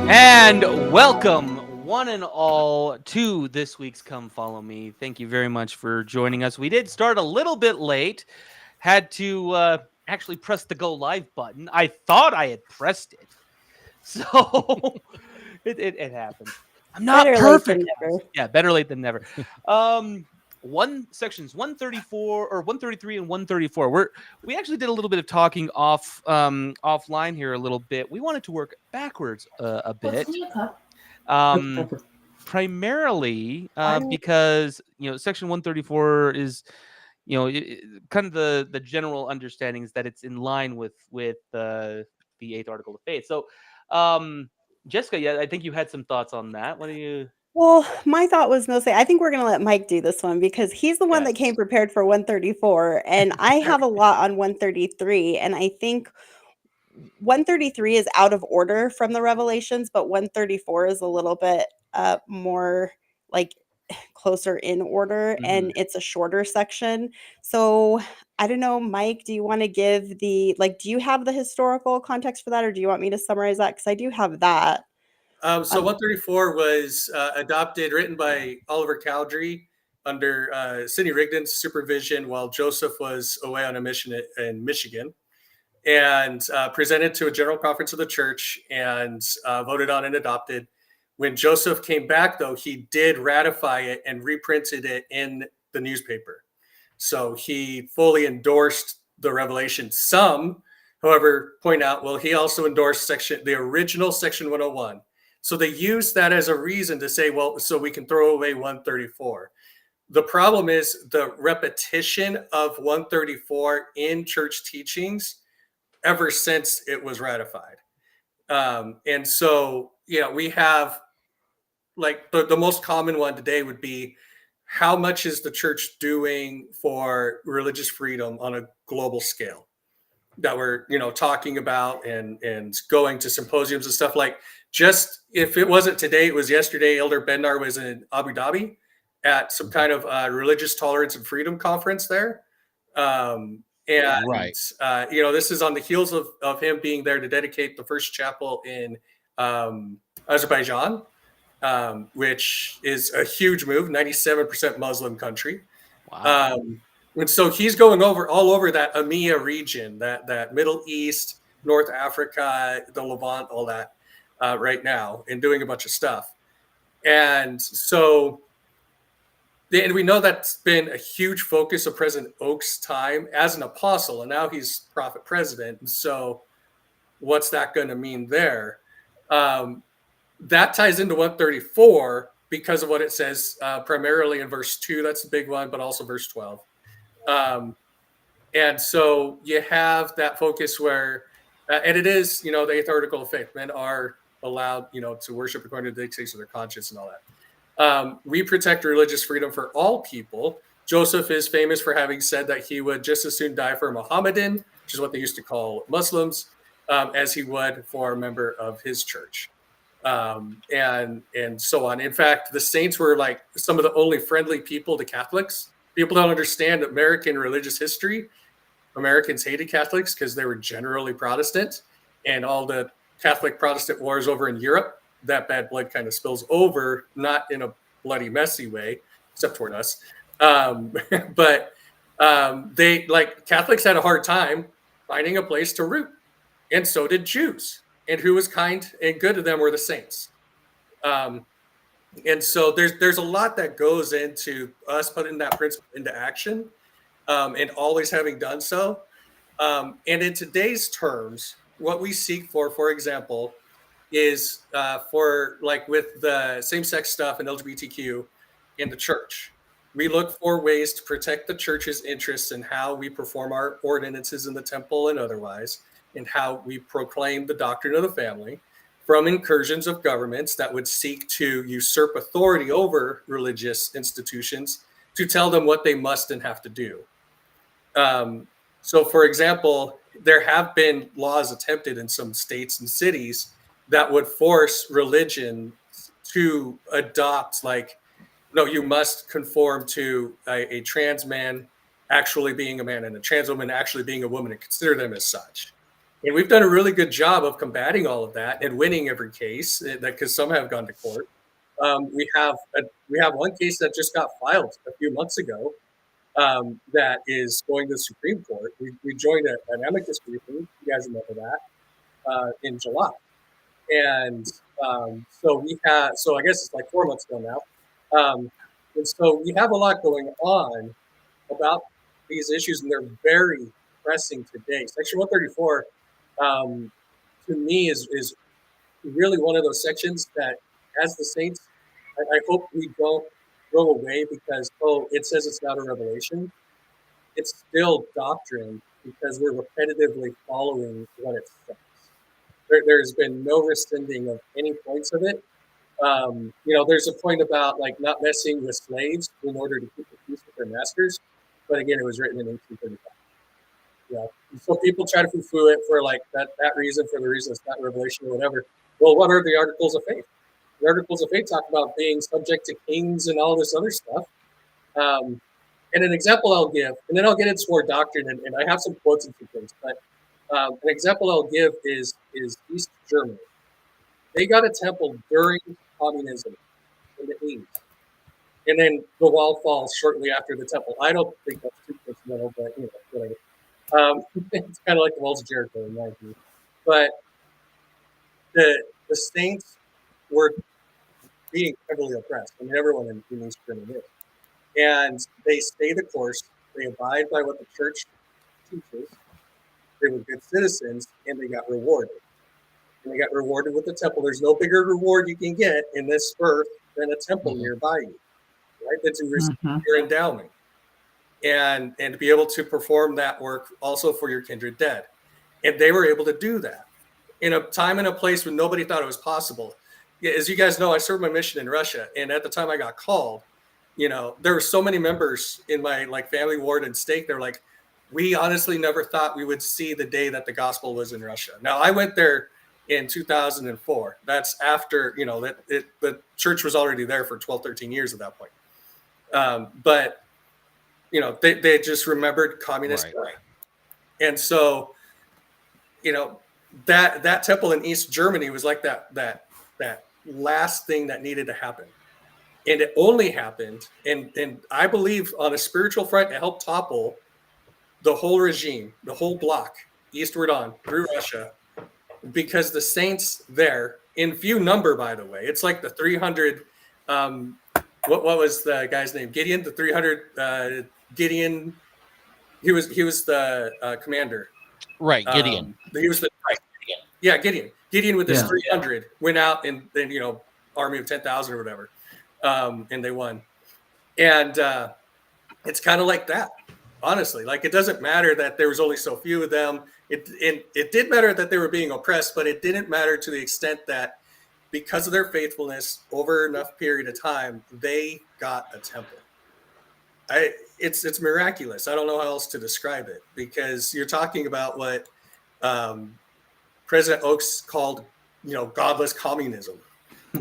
And welcome, one and all, to this week's Come Follow Me. Thank you very much for joining us. We did start a little bit late, had to actually press the go live button. I thought I had pressed it, so it happened. I'm not Better late than perfect, guys. never. Yeah, better late than never. Sections 134 or 133 and 134. We actually did a little bit of talking offline here a little bit. We wanted to work backwards a bit. Um, primarily because section 134 is kind of the general understanding is that it's in line with the eighth article of faith. So, Jessica, yeah, I think you had some thoughts on that. What do you? Well, my thought was mostly I think we're going to let Mike do this one because he's the one that came Yes. prepared for 134 and I have a lot on 133 and I think 133 is out of order from the Revelations, but 134 is a little bit more like closer in order and it's a shorter section. So, I don't know, Mike, do you want to give do you have the historical context for that or do you want me to summarize that cuz I do have that. So 134 was written by Oliver Cowdery under Sidney Rigdon's supervision while Joseph was away on a mission in Michigan, and presented to a general conference of the church and voted on and adopted. When Joseph came back, though, he did ratify it and reprinted it in the newspaper. So he fully endorsed the revelation. Some, however, point out, well, he also endorsed the original section 101. So they use that as a reason to say, well, so we can throw away 134. The problem is the repetition of 134 in church teachings ever since it was ratified. And so, we have like the most common one today would be how much is the church doing for religious freedom on a global scale that we're talking about and going to symposiums and stuff. Like, just if it wasn't today, it was yesterday. Elder Bednar was in Abu Dhabi at some kind of religious tolerance and freedom conference there. Right. This is on the heels of him being there to dedicate the first chapel in Azerbaijan, which is a huge move, 97% Muslim country. Wow. And so he's going all over that EMEA region, that Middle East, North Africa, the Levant, all that right now, and doing a bunch of stuff. And so, and we know that's been a huge focus of President Oak's time as an apostle, and now he's prophet president. And so what's that going to mean there? That ties into 134 because of what it says primarily in verse 2. That's the big one, but also verse 12. And so you have that focus where, and it is, the eighth article of faith, men are allowed, to worship according to the dictates of their conscience and all that. We protect religious freedom for all people. Joseph is famous for having said that he would just as soon die for a Mohammedan, which is what they used to call Muslims, as he would for a member of his church. And so on. In fact, the saints were like some of the only friendly people to Catholics. People don't understand American religious history. Americans hated Catholics because they were generally Protestant, and all the Catholic Protestant wars over in Europe, that bad blood kind of spills over, not in a bloody, messy way, except toward us. But Catholics had a hard time finding a place to root, and so did Jews. And who was kind and good to them were the saints. And so there's a lot that goes into us putting that principle into action, and always having done so. And in today's terms, what we seek for example, is for like with the same-sex stuff and LGBTQ in the church. We look for ways to protect the church's interests in how we perform our ordinances in the temple and otherwise, and how we proclaim the doctrine of the family from incursions of governments that would seek to usurp authority over religious institutions to tell them what they must and have to do. So, for example, there have been laws attempted in some states and cities that would force religion to adopt, like, no, you must conform to a trans man actually being a man and a trans woman actually being a woman and consider them as such. And we've done a really good job of combating all of that and winning every case, because some have gone to court. We have one case that just got filed a few months ago, that is going to the Supreme Court. We joined an amicus brief, you guys remember that, in July. And so I guess it's like 4 months ago now. And so we have a lot going on about these issues, and they're very pressing today. Section 134, to me, is really one of those sections that, as the saints, I hope we don't throw away because, it says it's not a revelation. It's still doctrine because we're repetitively following what it says. There's been no rescinding of any points of it. There's a point about like not messing with slaves in order to keep the peace with their masters. But again, it was written in 1835. So people try to foo-foo it for like that reason, for the reason it's not revelation or whatever. Well, what are the Articles of Faith? The Articles of Faith talk about being subject to kings and all this other stuff. And an example I'll give, and then I'll get into more doctrine, and I have some quotes and some things, but an example I'll give is East Germany. They got a temple during communism in the 80s. And then the wall falls shortly after the temple. I don't think that's too coincidental, but whatever. It's kind of like the walls of Jericho in my view. But the saints were being heavily oppressed. I mean, everyone in East Germany is. And they stay the course. They abide by what the church teaches. They were good citizens, and they got rewarded. And they got rewarded with the temple. There's no bigger reward you can get in this earth than a temple nearby you, right? That to receive your endowment. And to be able to perform that work also for your kindred dead. And they were able to do that in a time and a place when nobody thought it was possible. As you guys know, I served my mission in Russia. And at the time I got called, there were so many members in my family ward and stake. They're like, we honestly never thought we would see the day that the gospel was in Russia. Now, I went there in 2004. That's after, the church was already there for 12, 13 years at that point. But they just remembered communist. Right. And so, that temple in East Germany was like that last thing that needed to happen. And it only happened, and I believe on a spiritual front, it helped topple the whole regime, the whole bloc, eastward on through Russia, because the saints there, in few number, by the way, it's like the 300. What was the guy's name? Gideon, the 300. Gideon. He was the commander. Right, Gideon. He was Gideon. Yeah, Gideon. Gideon with his 300 went out, and then army of 10,000 or whatever. And they won. And it's kind of like that, honestly. Like, it doesn't matter that there was only so few of them. It did matter that they were being oppressed, but it didn't matter to the extent that because of their faithfulness over enough period of time, they got a temple. It's miraculous. I don't know how else to describe it, because you're talking about what President Oaks called, godless communism.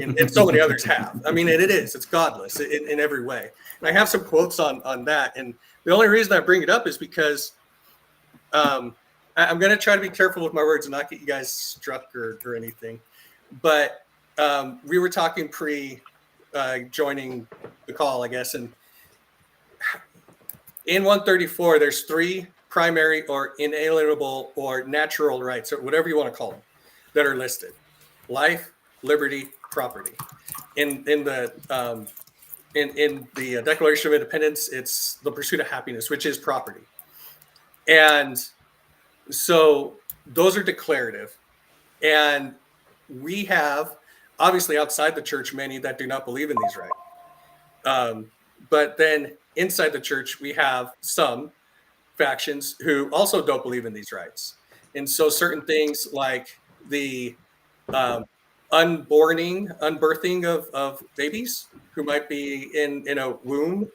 And so many others have. I mean, it's godless in every way. And I have some quotes on that. And the only reason I bring it up is because I'm going to try to be careful with my words and not get you guys struck or anything. But we were talking joining the call, I guess. And in 134, there's 3 primary or inalienable or natural rights, or whatever you want to call them, that are listed: life, liberty, property. In the Declaration of Independence, it's the pursuit of happiness, which is property. And so those are declarative. And we have, obviously outside the church, many that do not believe in these rights. But then inside the church, we have some factions who also don't believe in these rights. And so certain things like the unbirthing of babies who might be in a womb,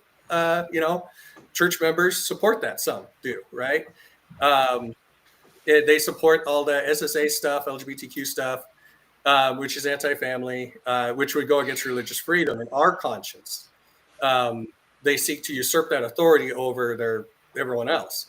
church members support that. Some do, right? They support all the SSA stuff, LGBTQ stuff, which is anti-family, which would go against religious freedom and our conscience. They seek to usurp that authority over everyone else.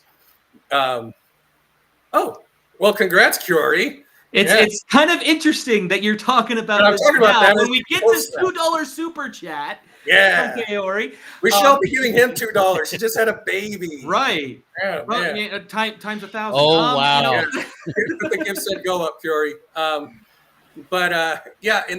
Well, congrats, Curie. It's kind of interesting that you're talking about this now. When we get this $2 super chat from Kaori. We should all be giving him $2. He just had a baby. Right. Yeah, times 1,000. Oh, wow. The gift said go up, Curie. And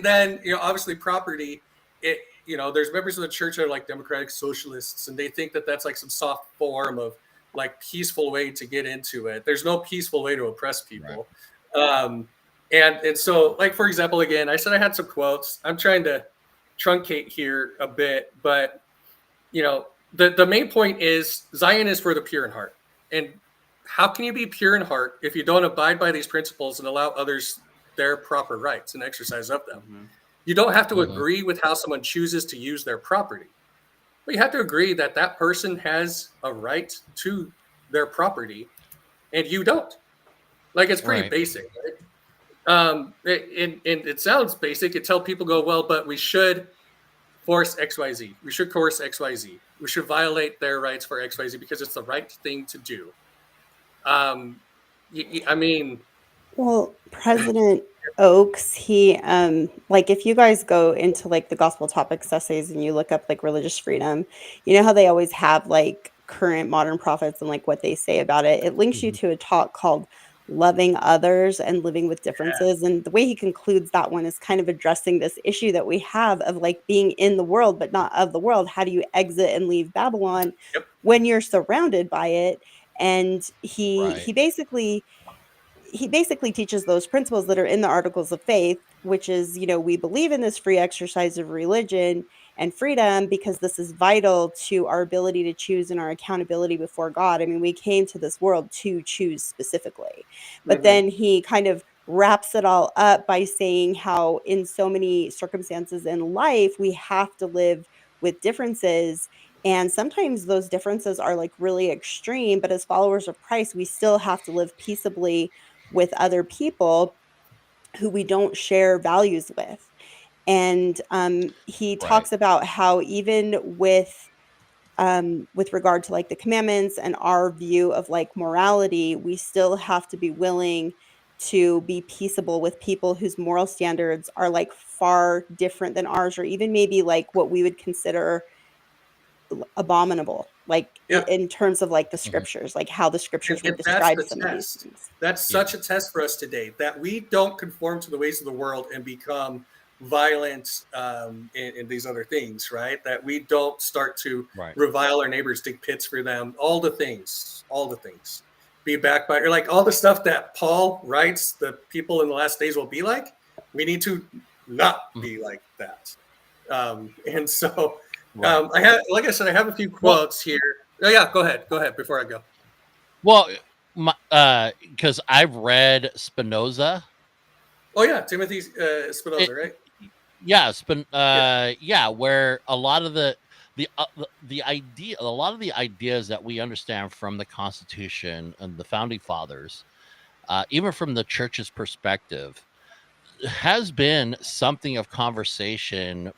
then, obviously property, there's members of the church that are like democratic socialists, and they think that that's like some soft form of like peaceful way to get into it. There's no peaceful way to oppress people. Right. And so, like, for example, again, I said I had some quotes. I'm trying to truncate here a bit, but, the main point is Zion is for the pure in heart. And how can you be pure in heart if you don't abide by these principles and allow others their proper rights and exercise of them? Mm-hmm. You don't have to agree with how someone chooses to use their property, but you have to agree that that person has a right to their property and you don't. Like, it's pretty basic, right? And it sounds basic. It tells people go, well, but we should force XYZ. We should coerce XYZ. We should violate their rights for XYZ because it's the right thing to do. Well, President Oakes, he like, if you guys go into like the gospel topics essays and you look up like religious freedom, you know how they always have like current modern prophets and like what they say about it. It links you to a talk called Loving Others and Living with Differences. And the way he concludes that one is kind of addressing this issue that we have of like being in the world, but not of the world. How do you exit and leave Babylon when you're surrounded by it? And he basically teaches those principles that are in the Articles of Faith, which is, we believe in this free exercise of religion and freedom because this is vital to our ability to choose and our accountability before God. I mean, we came to this world to choose specifically. But then he kind of wraps it all up by saying how in so many circumstances in life, we have to live with differences. And sometimes those differences are like really extreme, but as followers of Christ, we still have to live peaceably with other people who we don't share values with. And he talks about how even with regard to like the commandments and our view of like morality, we still have to be willing to be peaceable with people whose moral standards are like far different than ours, or even maybe like what we would consider abominable, like in terms of like the scriptures, like how the scriptures would describe some of these things. That's such a test for us today, that we don't conform to the ways of the world and become violent in these other things, right? That we don't start to revile our neighbors, dig pits for them, all the things, be backbiter, like all the stuff that Paul writes the people in the last days will be like. We need to not be like that. And so I have, like I said, I have a few quotes here. Oh yeah, go ahead before I go. Well, because I've read Spinoza. Oh yeah, Timothy Spinoza, right? Yeah, where a lot of the ideas that we understand from the Constitution and the Founding Fathers, even from the church's perspective, has been something of conversation.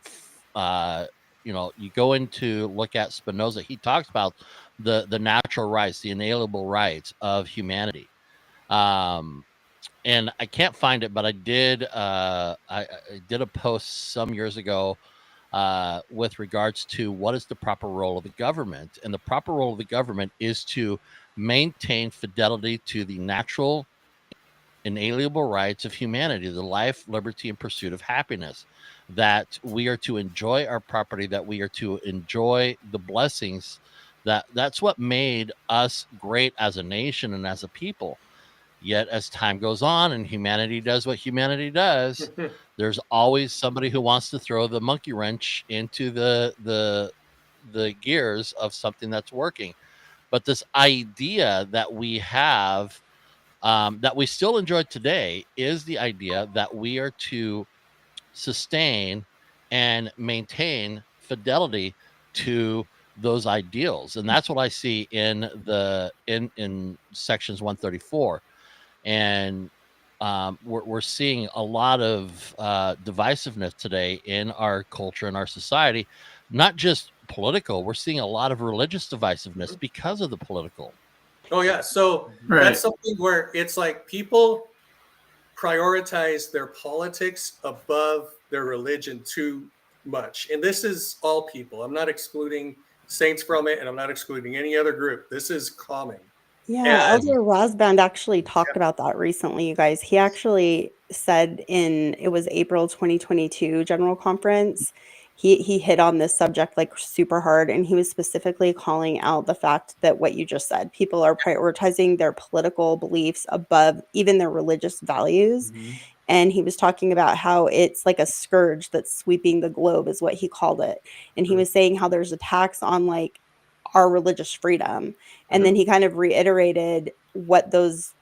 You go into look at Spinoza, he talks about the natural rights, the inalienable rights of humanity. And I can't find it, but I did I did a post some years ago with regards to what is the proper role of the government. And the proper role of the government is to maintain fidelity to the natural inalienable rights of humanity, the life, liberty, and pursuit of happiness, that we are to enjoy our property, that we are to enjoy the blessings, that's what made us great as a nation and as a people. Yet as time goes on and humanity does what humanity does, there's always somebody who wants to throw the monkey wrench into the gears of something that's working. But this idea that we have, that we still enjoy today, is the idea that we are to sustain and maintain fidelity to those ideals. And that's what I see in sections 134. And we're seeing a lot of divisiveness today in our culture and our society, not just political. We're seeing a lot of religious divisiveness because of the political. Oh yeah, so that's something where it's like people prioritize their politics above their religion too much. And this is all people. I'm not excluding saints from it, and I'm not excluding any other group. This is common. Yeah, And Elder Rosband actually talked about that recently, you guys. He actually said it was April 2022 General Conference, he hit on this subject like super hard, and he was specifically calling out the fact that what you just said, people are prioritizing their political beliefs above even their religious values. And he was talking about how it's like a scourge that's sweeping the globe, is what he called it. And he was saying how there's attacks on like our religious freedom. And then he kind of reiterated what those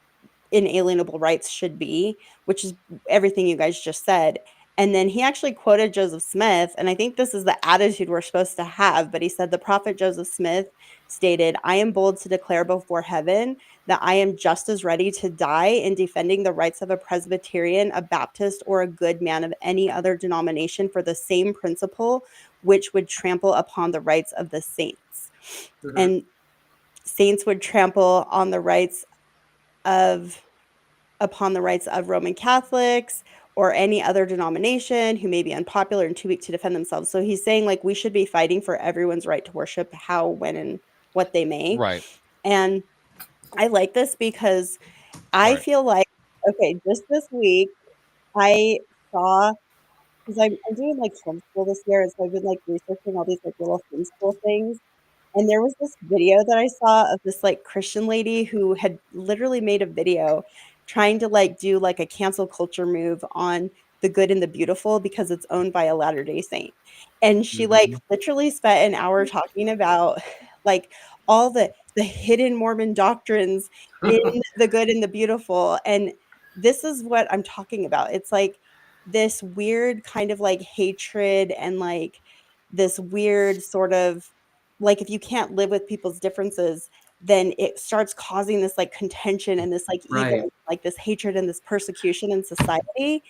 inalienable rights should be, which is everything you guys just said. And then he actually quoted Joseph Smith, and I think this is the attitude we're supposed to have, but he said the prophet Joseph Smith stated, "I am bold to declare before heaven that I am just as ready to die in defending the rights of a Presbyterian, a Baptist, or a good man of any other denomination for the same principle which would trample upon the rights of the saints." And saints would trample on the rights upon the rights of Roman Catholics or any other denomination who may be unpopular and too weak to defend themselves. So he's saying like we should be fighting for everyone's right to worship how, when, and what they may. Right. And I like this because I feel like, okay, just this week I saw, because I'm doing like homeschool this year, and so I've been like researching all these like little homeschool things. And there was this video that I saw of this like Christian lady who had literally made a video trying to like do like a cancel culture move on The Good and the Beautiful because it's owned by a Latter-day Saint. And she like literally spent an hour talking about like all the hidden Mormon doctrines in The Good and the Beautiful. And this is what I'm talking about. It's like this weird kind of like hatred and like this weird sort of like if you can't live with people's differences, then it starts causing this like contention and this like evil, like this hatred and this persecution in society.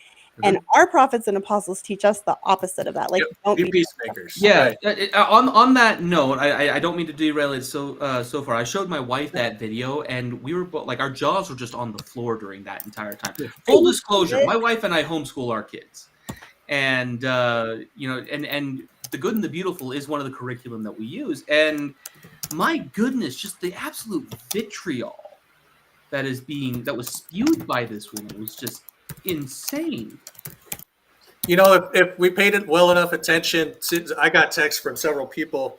And our prophets and apostles teach us the opposite of that. Like, don't be be peacemakers. Yeah. On that note, I don't mean to derail it so far. I showed my wife that video, and we were both like our jaws were just on the floor during that entire time. Full disclosure, my wife and I homeschool our kids, and you know, and The Good and the Beautiful is one of the curriculum that we use. And my goodness, just the absolute vitriol that was spewed by this woman was just insane. You know, if we paid it well enough attention, I got texts from several people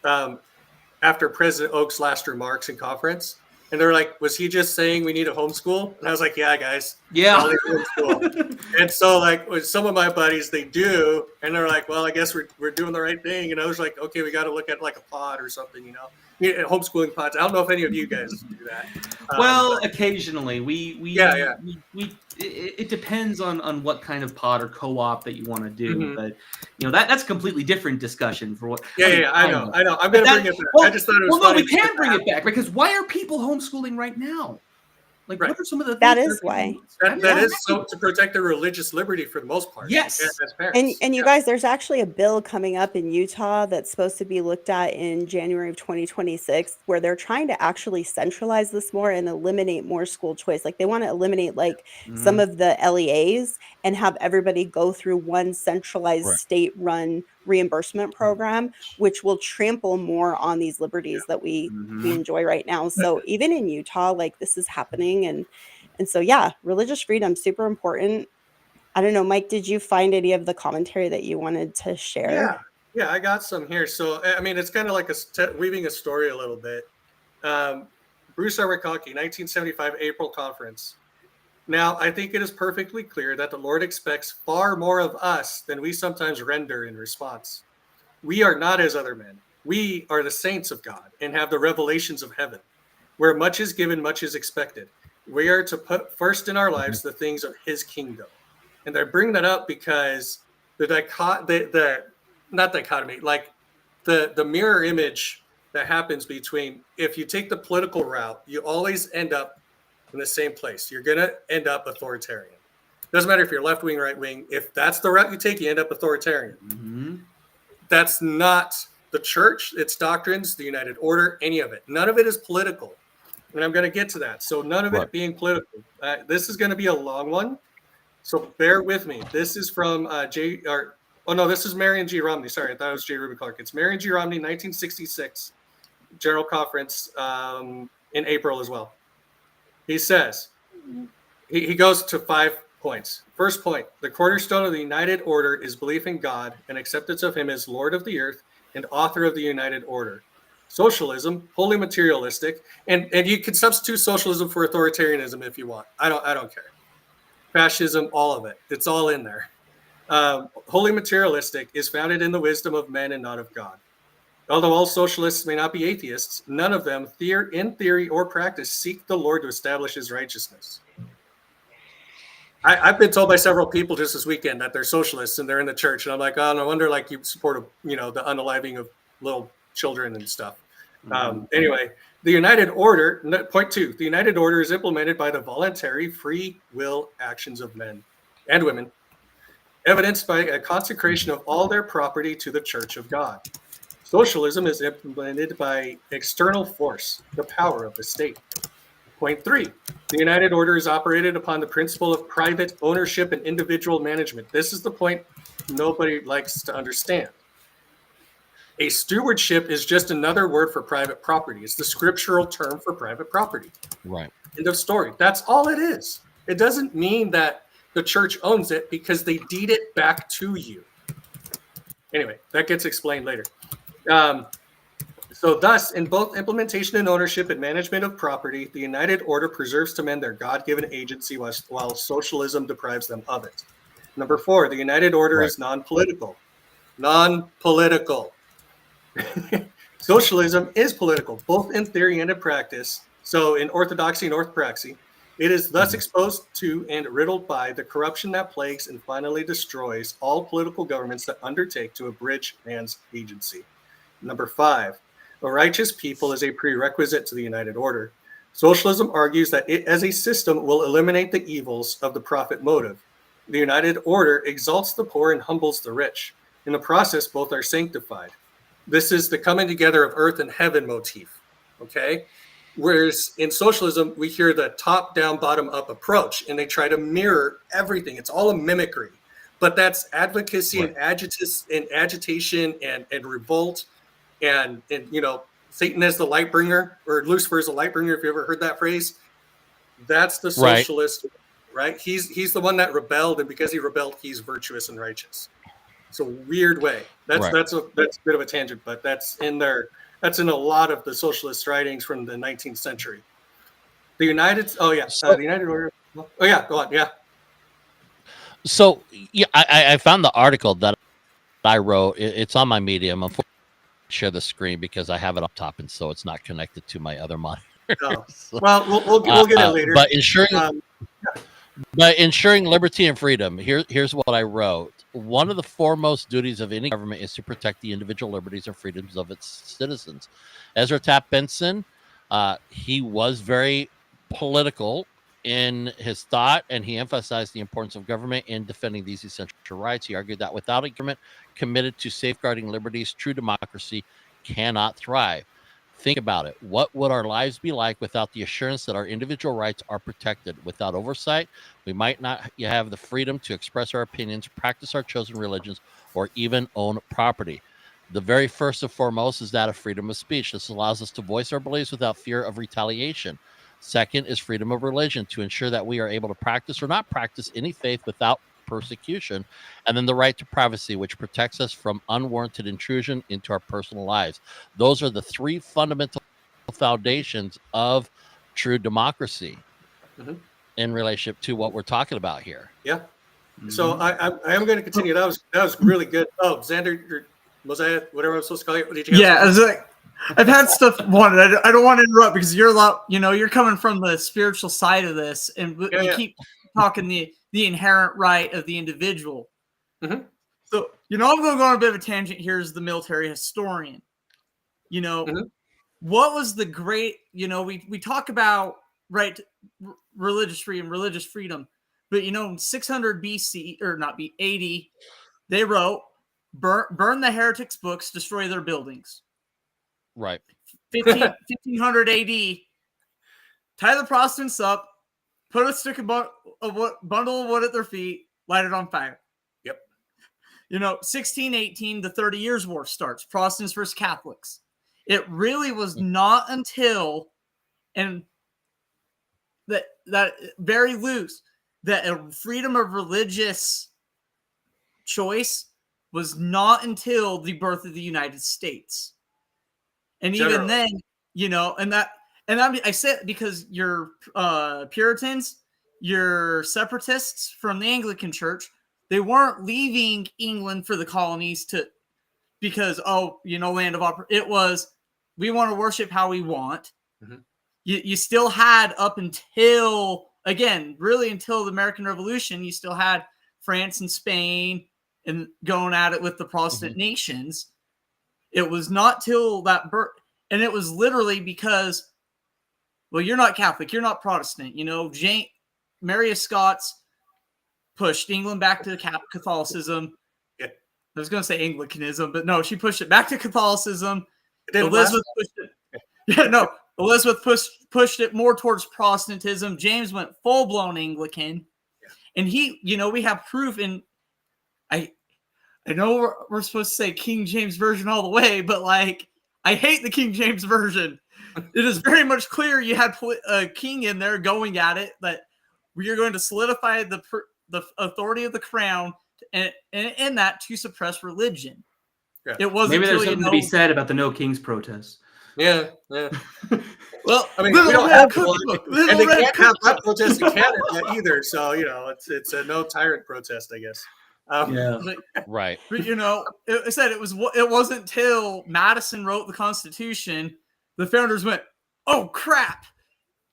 after President Oak's last remarks in conference. And they're like, was he just saying we need a homeschool? And I was like, yeah, guys. Yeah. And so like with some of my buddies, they do. And they're like, well, I guess we're doing the right thing. And I was like, okay, we got to look at like a pod or something, you know, homeschooling pods. I don't know if any of you guys do that. Well, occasionally it depends on what kind of pod or co-op that you want to do, but you know that's a completely different discussion for what. I know. I'm going to bring it back. Well, I just thought it was funny. No, we can't bring it back because why are people homeschooling right now? Like, what are some of the things that is why that is so to protect their religious liberty for the most part. Yes, as parents. And you guys, there's actually a bill coming up in Utah that's supposed to be looked at in January of 2026, where they're trying to actually centralize this more and eliminate more school choice. Like they want to eliminate like some of the LEAs and have everybody go through one centralized state-run reimbursement program, which will trample more on these liberties that we enjoy right now. So even in Utah, like this is happening, and so yeah, religious freedom super important. I don't know, Mike, did you find any of the commentary that you wanted to share? Yeah, I got some here. So I mean, it's kind of like weaving a story a little bit. Bruce R. McConkie, 1975 April conference. Now, I think it is perfectly clear that the Lord expects far more of us than we sometimes render in response. We are not as other men. We are the saints of God and have the revelations of heaven. Where much is given, much is expected. We are to put first in our lives the things of his kingdom. And I bring that up because the mirror image that happens between, if you take the political route, you always end up in the same place. You're going to end up authoritarian. Doesn't matter if you're left wing, right wing. If that's the route you take, you end up authoritarian. That's not the church, its doctrines, the United Order, any of it. None of it is political. and I'm going to get to that. So none of it being political. This is going to be a long one, so bear with me. This is from this is Marion G. Romney. Sorry, I thought it was J. Reuben Clark. It's Marion G. Romney, 1966, General Conference in April as well. He says, he goes to 5 points. First point, the cornerstone of the United Order is belief in God and acceptance of him as Lord of the earth and author of the United Order. Socialism, wholly materialistic, and you can substitute socialism for authoritarianism if you want. I don't care. Fascism, all of it. It's all in there. Wholly materialistic is founded in the wisdom of men and not of God. Although all socialists may not be atheists, none of them, in theory or practice, seek the Lord to establish his righteousness. I've been told by several people just this weekend that they're socialists and they're in the church, and I'm like, oh, no wonder like you support the unaliving of little children and stuff. Anyway, the United Order, point 2, the United Order is implemented by the voluntary free will actions of men and women, evidenced by a consecration of all their property to the Church of God. Socialism is implemented by external force, the power of the state. Point 3, the United Order is operated upon the principle of private ownership and individual management. This is the point nobody likes to understand. A stewardship is just another word for private property. It's the scriptural term for private property. Right. End of story. That's all it is. It doesn't mean that the church owns it because they deed it back to you. Anyway, that gets explained later. So thus, in both implementation and ownership and management of property, the United Order preserves to men their God-given agency while socialism deprives them of it. Number 4, the United Order is non-political. Non-political. Socialism is political, both in theory and in practice. So in orthodoxy and orthopraxy, it is thus exposed to and riddled by the corruption that plagues and finally destroys all political governments that undertake to abridge man's agency. Number 5, a righteous people is a prerequisite to the United Order. Socialism argues that it as a system will eliminate the evils of the profit motive. The United Order exalts the poor and humbles the rich. In the process, both are sanctified. This is the coming together of earth and heaven motif, okay? Whereas in socialism, we hear the top-down, bottom-up approach, and they try to mirror everything. It's all a mimicry. But that's advocacy and agitation and revolt. And Satan as the light bringer, or Lucifer as the light bringer, if you ever heard that phrase. That's the socialist, right? He's the one that rebelled, and because he rebelled, he's virtuous and righteous. It's a weird way. That's a bit of a tangent, but that's in there. That's in a lot of the socialist writings from the 19th century. The United Order. Oh yeah, go on. Yeah. So yeah, I found the article that I wrote. It's on my Medium. Unfortunately, I share the screen because I have it up top, and so it's not connected to my other monitor. Oh. Well, we'll get it later. But ensuring liberty and freedom. Here's what I wrote. One of the foremost duties of any government is to protect the individual liberties and freedoms of its citizens. Ezra Taft Benson, he was very political in his thought, and he emphasized the importance of government in defending these essential rights. He argued that without a government committed to safeguarding liberties, true democracy cannot thrive. Think about it. What would our lives be like without the assurance that our individual rights are protected? Without oversight, we might not have the freedom to express our opinions, practice our chosen religions, or even own property. The very first and foremost is that of freedom of speech. This allows us to voice our beliefs without fear of retaliation. Second is freedom of religion, to ensure that we are able to practice or not practice any faith without persecution. And then the right to privacy, which protects us from unwarranted intrusion into our personal lives. Those are the 3 fundamental foundations of true democracy in relationship to what we're talking about here. Yeah. So I am going to continue. That was really good. Oh, Xander, Mosiah, whatever I'm supposed to call you. Did you have I've had stuff wanted. I don't want to interrupt because you're a lot. You're coming from the spiritual side of this, and you keep talking the inherent right of the individual. Mm-hmm. So I'm going to go on a bit of a tangent here as the military historian. What was the great? We talk about religious freedom, but in 600 BC or not B 80, they wrote burn the heretics' books, destroy their buildings. Right. 1500 AD, tie the Protestants up, put a stick of bundle of wood at their feet, light it on fire. Yep. 1618, the 30 Years' War starts. Protestants versus Catholics. It really was not until, and that very loose, that a freedom of religious choice was not until the birth of the United States. And even then, I say it because you're Puritans, you're separatists from the Anglican Church. They weren't leaving England for the colonies because land of opera. It was, we want to worship how we want. Mm-hmm. You still had up until, again, really until the American Revolution, you still had France and Spain and going at it with the Protestant nations. It was not till that birth, and it was literally because, well, you're not Catholic, you're not Protestant. Mary of Scots pushed England back to Catholicism. Yeah. I was going to say Anglicanism, but no, she pushed it back to Catholicism. Elizabeth pushed it more towards Protestantism. James went full-blown Anglican. Yeah. And we have proof in, I know we're supposed to say King James Version all the way, but I hate the King James Version. It is very much clear you had a king in there going at it, that we are going to solidify the authority of the crown and in that to suppress religion. Yeah. It wasn't maybe there's something to be said about the No Kings protests. Yeah. Well, I mean, we don't have one, and they can't have that protest in Canada either. So it's a no tyrant protest, I guess. Right. But it said it wasn't till Madison wrote the Constitution, the founders went, "Oh crap!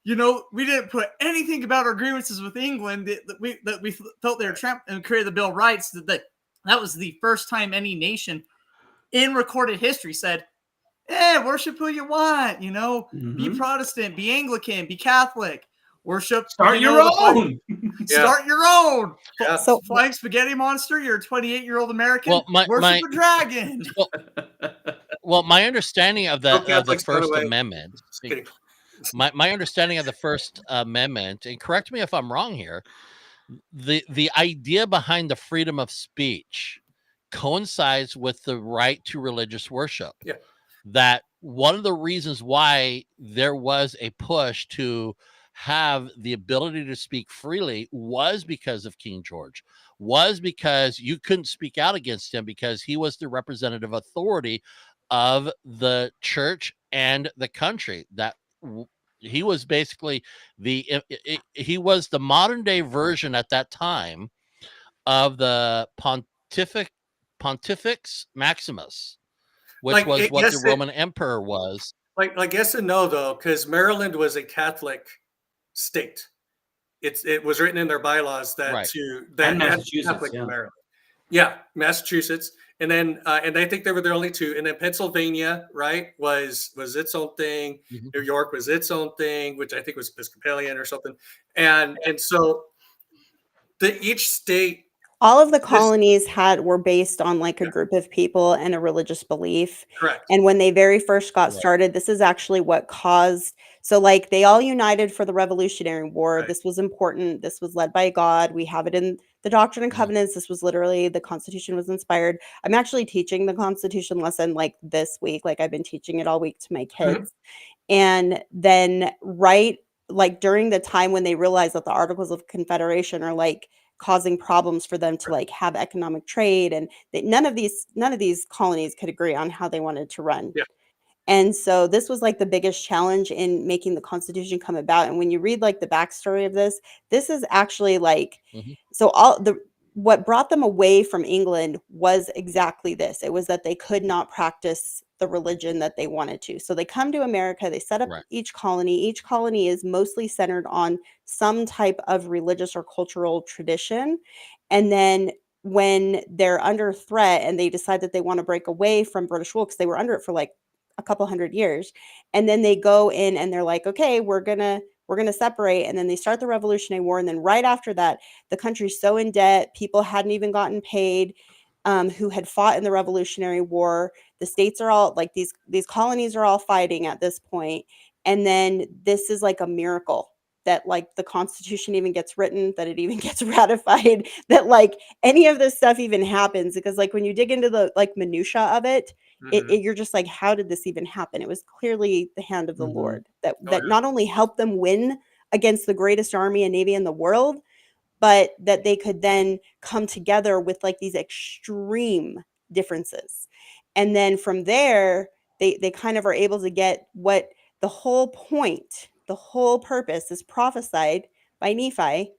We didn't put anything about our grievances with England that we felt they were trapped," and created the Bill of Rights. That was the first time any nation in recorded history said, worship who you want. Be Protestant, be Anglican, be Catholic. Worship. Start your own. Start your own. Yeah. So, Flying spaghetti monster, you're a 28-year-old American. Well, worship a dragon. Well, my understanding of the Catholics, First by the way. Amendment, my understanding of the First Amendment, and correct me if I'm wrong here, the idea behind the freedom of speech coincides with the right to religious worship. Yeah. That one of the reasons why there was a push to have the ability to speak freely was because of King George, was because you couldn't speak out against him because he was the representative authority of the church and the country. That he was basically he was the modern day version at that time of the Pontifex Maximus, which was what the Roman emperor was. Like yes and no, though, because Maryland was a Catholic state. It was written in their bylaws that Right. that And Massachusetts, Catholic yeah. Maryland. Yeah, Massachusetts, and then and I think they were the only two. And then Pennsylvania, right, was its own thing. Mhm. New York was its own thing, which I think was Episcopalian or something. And so each state. all of the colonies were based on a group of people and a religious belief. Correct. And when they very first got started, this is actually what caused. So they all united for the Revolutionary War. Right. This was important. This was led by God. We have it in the Doctrine and Covenants. This was literally, the Constitution was inspired. I'm actually teaching the Constitution lesson this week. I've been teaching it all week to my kids. And then during the time when they realized that the Articles of Confederation are causing problems for them to have economic trade, and that none of these colonies could agree on how they wanted to run. Yeah. And so this was the biggest challenge in making the Constitution come about. And when you read the backstory of this is actually so what brought them away from England was exactly this. It was that they could not practice the religion that they wanted to. So they come to America, they set up each colony. Each colony is mostly centered on some type of religious or cultural tradition. And then when they're under threat and they decide that they want to break away from British rule, because they were under it for a couple hundred years, and then they go in and they're okay, we're gonna separate, and then they start the Revolutionary War, and then right after that, the country's so in debt, people hadn't even gotten paid, who had fought in the Revolutionary War. The states are all these colonies are all fighting at this point, And then this is like a miracle that like the Constitution even gets written, that it even gets ratified, that like any of this stuff even happens. Because like when you dig into the like minutia of it, you're just like, how did this even happen? It was clearly the hand of the Lord that not only helped them win against the greatest army and navy in the world, but that they could then come together with like these extreme differences. And then from there, they kind of are able to get what the whole point, the whole purpose is prophesied by Nephi,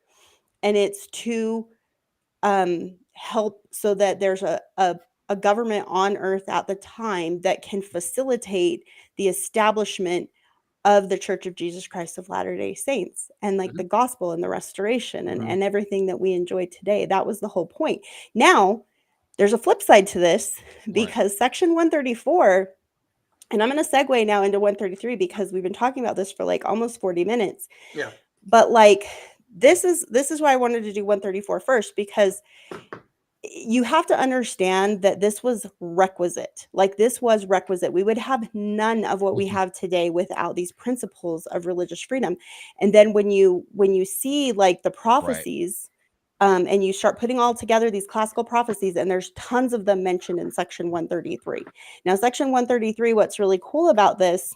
and it's to help so that there's a government on earth at the time that can facilitate the establishment of the Church of Jesus Christ of Latter-day Saints and like the gospel and the restoration and everything that we enjoy today. That was the whole point. Now, there's a flip side to this because Section 134, and I'm going to segue now into 133 because we've been talking about this for like almost 40 minutes. Yeah. But like this is why I wanted to do 134 first, because you have to understand that this was requisite. Like this was requisite. We would have none of what we have today without these principles of religious freedom. And then when you see like the prophecies, and you start putting all together these classical prophecies, and there's tons of them mentioned in Section 133. Now, Section 133, what's really cool about this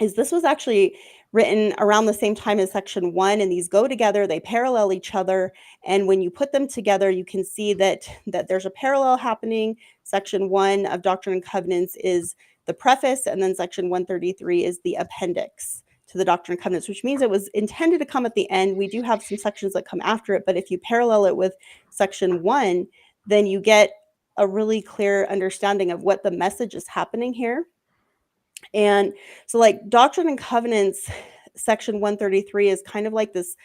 is this was actually written around the same time as Section 1, and these go together, they parallel each other, and when you put them together, you can see that there's a parallel happening. Section 1 of Doctrine and Covenants is the preface, and then Section 133 is the appendix to the Doctrine and Covenants, which means it was intended to come at the end. We do have some sections that come after it, but if you parallel it with Section 1, then you get a really clear understanding of what the message is happening here. And so like Doctrine and Covenants, Section 133 is kind of like this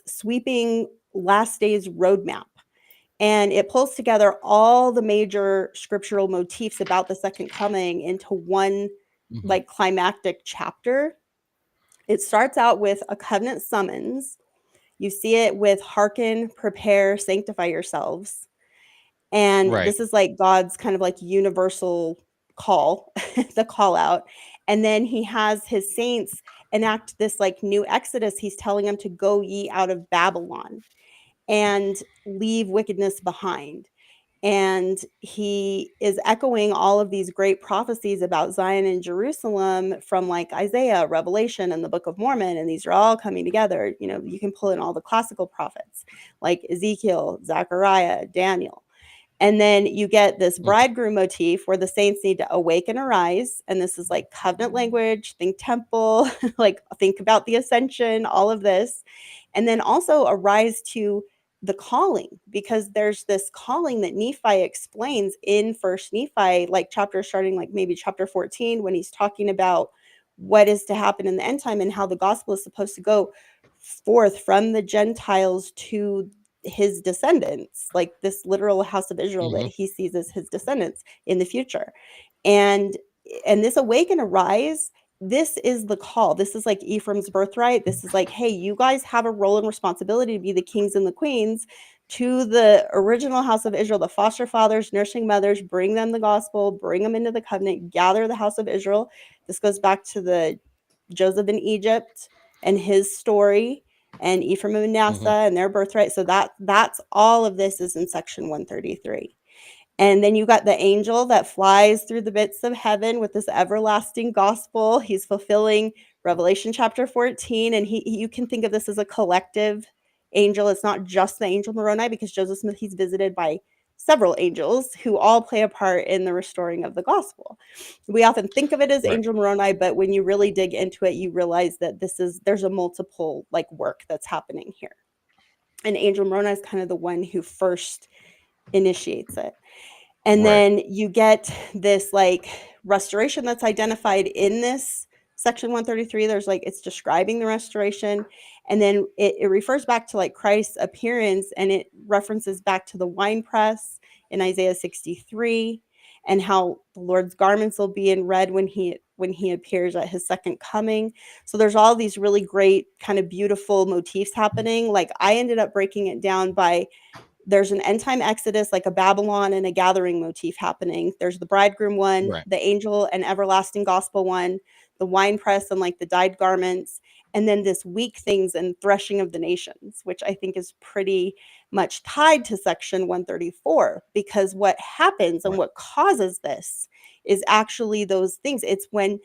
sweeping last days roadmap. And it pulls together all the major scriptural motifs about the second coming into one like climactic chapter. It starts out with a covenant summons. You see it with hearken, prepare, sanctify yourselves. And this is like God's kind of like universal call, the call out. And then he has his saints enact this like new exodus. He's telling them to go ye out of Babylon and leave wickedness behind. And he is echoing all of these great prophecies about Zion and Jerusalem from like Isaiah, Revelation, and the Book of Mormon. And these are all coming together. You know, you can pull in all the classical prophets like Ezekiel, Zechariah, Daniel. And then you get this bridegroom motif where the saints need to awake and arise. And this is like covenant language, think temple, like think about the ascension, all of this. And then also arise to the calling, because there's this calling that Nephi explains in First Nephi, like chapter starting like maybe chapter 14, when he's talking about what is to happen in the end time and how the gospel is supposed to go forth from the Gentiles to his descendants, like this literal house of Israel that he sees as his descendants in the future. And this awake and arise, this is the call. This is like Ephraim's birthright. This is like, hey, you guys have a role and responsibility to be the kings and the queens to the original house of Israel, the foster fathers, nursing mothers, bring them the gospel, bring them into the covenant, gather the house of Israel. This goes back to the Joseph in Egypt and his story, and Ephraim and Manasseh and their birthright. So that's all of this is in Section 133. And then you got the angel that flies through the bits of heaven with this everlasting gospel. He's fulfilling Revelation chapter 14. And you can think of this as a collective angel. It's not just the angel Moroni, because Joseph Smith, he's visited by several angels who all play a part in the restoring of the gospel. We often think of it as angel Moroni, but when you really dig into it, you realize that there's a multiple like work that's happening here. And angel Moroni is kind of the one who first initiates it. And then you get this like restoration that's identified in this Section 133. There's like, it's describing the restoration. And then it refers back to like Christ's appearance, and it references back to the winepress in Isaiah 63 and how the Lord's garments will be in red when he appears at his second coming. So there's all these really great kind of beautiful motifs happening. Like I ended up breaking it down by, there's an end time exodus, like a Babylon and a gathering motif happening. There's the bridegroom one, the angel and everlasting gospel one. the winepress and like the dyed garments, and then this weak things and threshing of the nations, which I think is pretty much tied to section 134, because what happens and what causes this is actually those things. It's when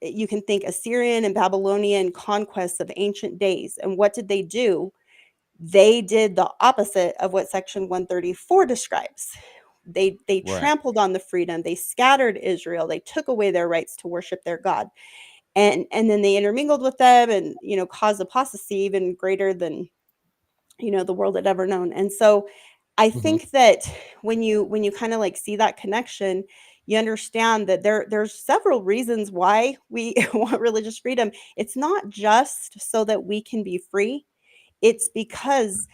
you can think Assyrian and Babylonian conquests of ancient days. And what did they do? They did the opposite of what section 134 describes. They trampled on the freedom. They scattered Israel. They took away their rights to worship their God. And then they intermingled with them and, caused apostasy even greater than, the world had ever known. And so I think that when you kind of like see that connection, you understand that there's several reasons why we want religious freedom. It's not just so that we can be free. It's because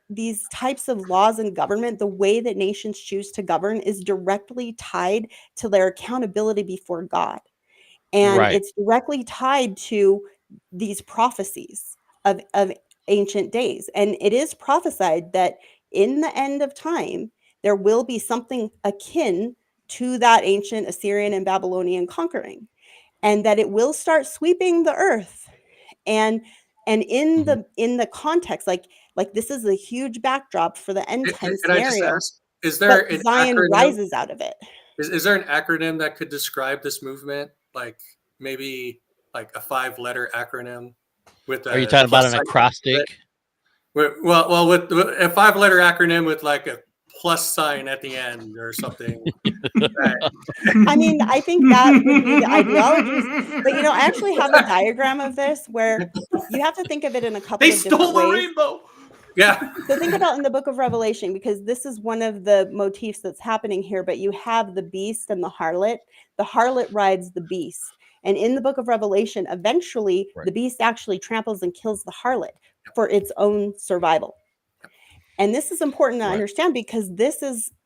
these types of laws and government, the way that nations choose to govern, is directly tied to their accountability before God. And it's directly tied to these prophecies of ancient days. And it is prophesied that in the end of time, there will be something akin to that ancient Assyrian and Babylonian conquering, and that it will start sweeping the earth. And in the context, like this is a huge backdrop for the end time Can I just scenario. ask, is there an Zion acronym? rises out of it. Is there an acronym that could describe this movement? Like maybe like a 5-letter acronym with a. Are you talking about an acrostic? Well, with a 5-letter acronym with like a plus sign at the end or something. I mean, I think that would be the ideologies. But I actually have a diagram of this where you have to think of it in a couple of different ways. Rainbow. Yeah. So think about in the book of Revelation, because this is one of the motifs that's happening here, but you have the beast and the harlot. The harlot rides the beast. And in the book of Revelation, eventually the beast actually tramples and kills the harlot for its own survival. And this is important to understand, because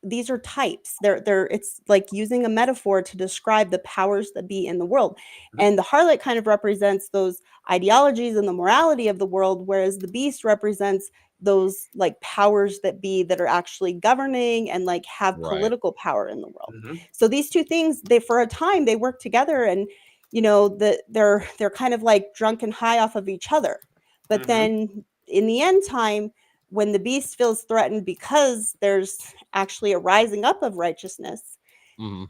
these are types. It's like using a metaphor to describe the powers that be in the world. And the harlot kind of represents those ideologies and the morality of the world, whereas the beast represents those like powers that be that are actually governing and like have political power in the world. So these two things, for a time they work together, and they're kind of like drunk and high off of each other. But then in the end time, when the beast feels threatened because there's actually a rising up of righteousness,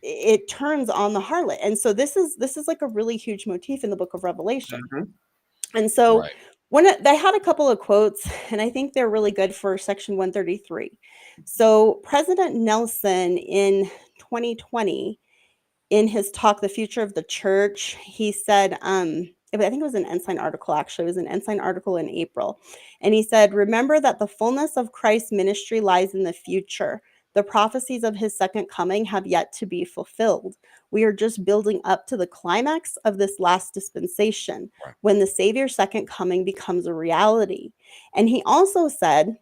it turns on the harlot. And so this is like a really huge motif in the book of Revelation. And so they had a couple of quotes, and I think they're really good for section 133. So President Nelson in 2020, in his talk, The Future of the Church, he said, I think it was an Ensign article, actually. It was an Ensign article in April. And he said, "Remember that the fullness of Christ's ministry lies in the future. The prophecies of his second coming have yet to be fulfilled. We are just building up to the climax of this last dispensation, when the Savior's second coming becomes a reality." And he also said,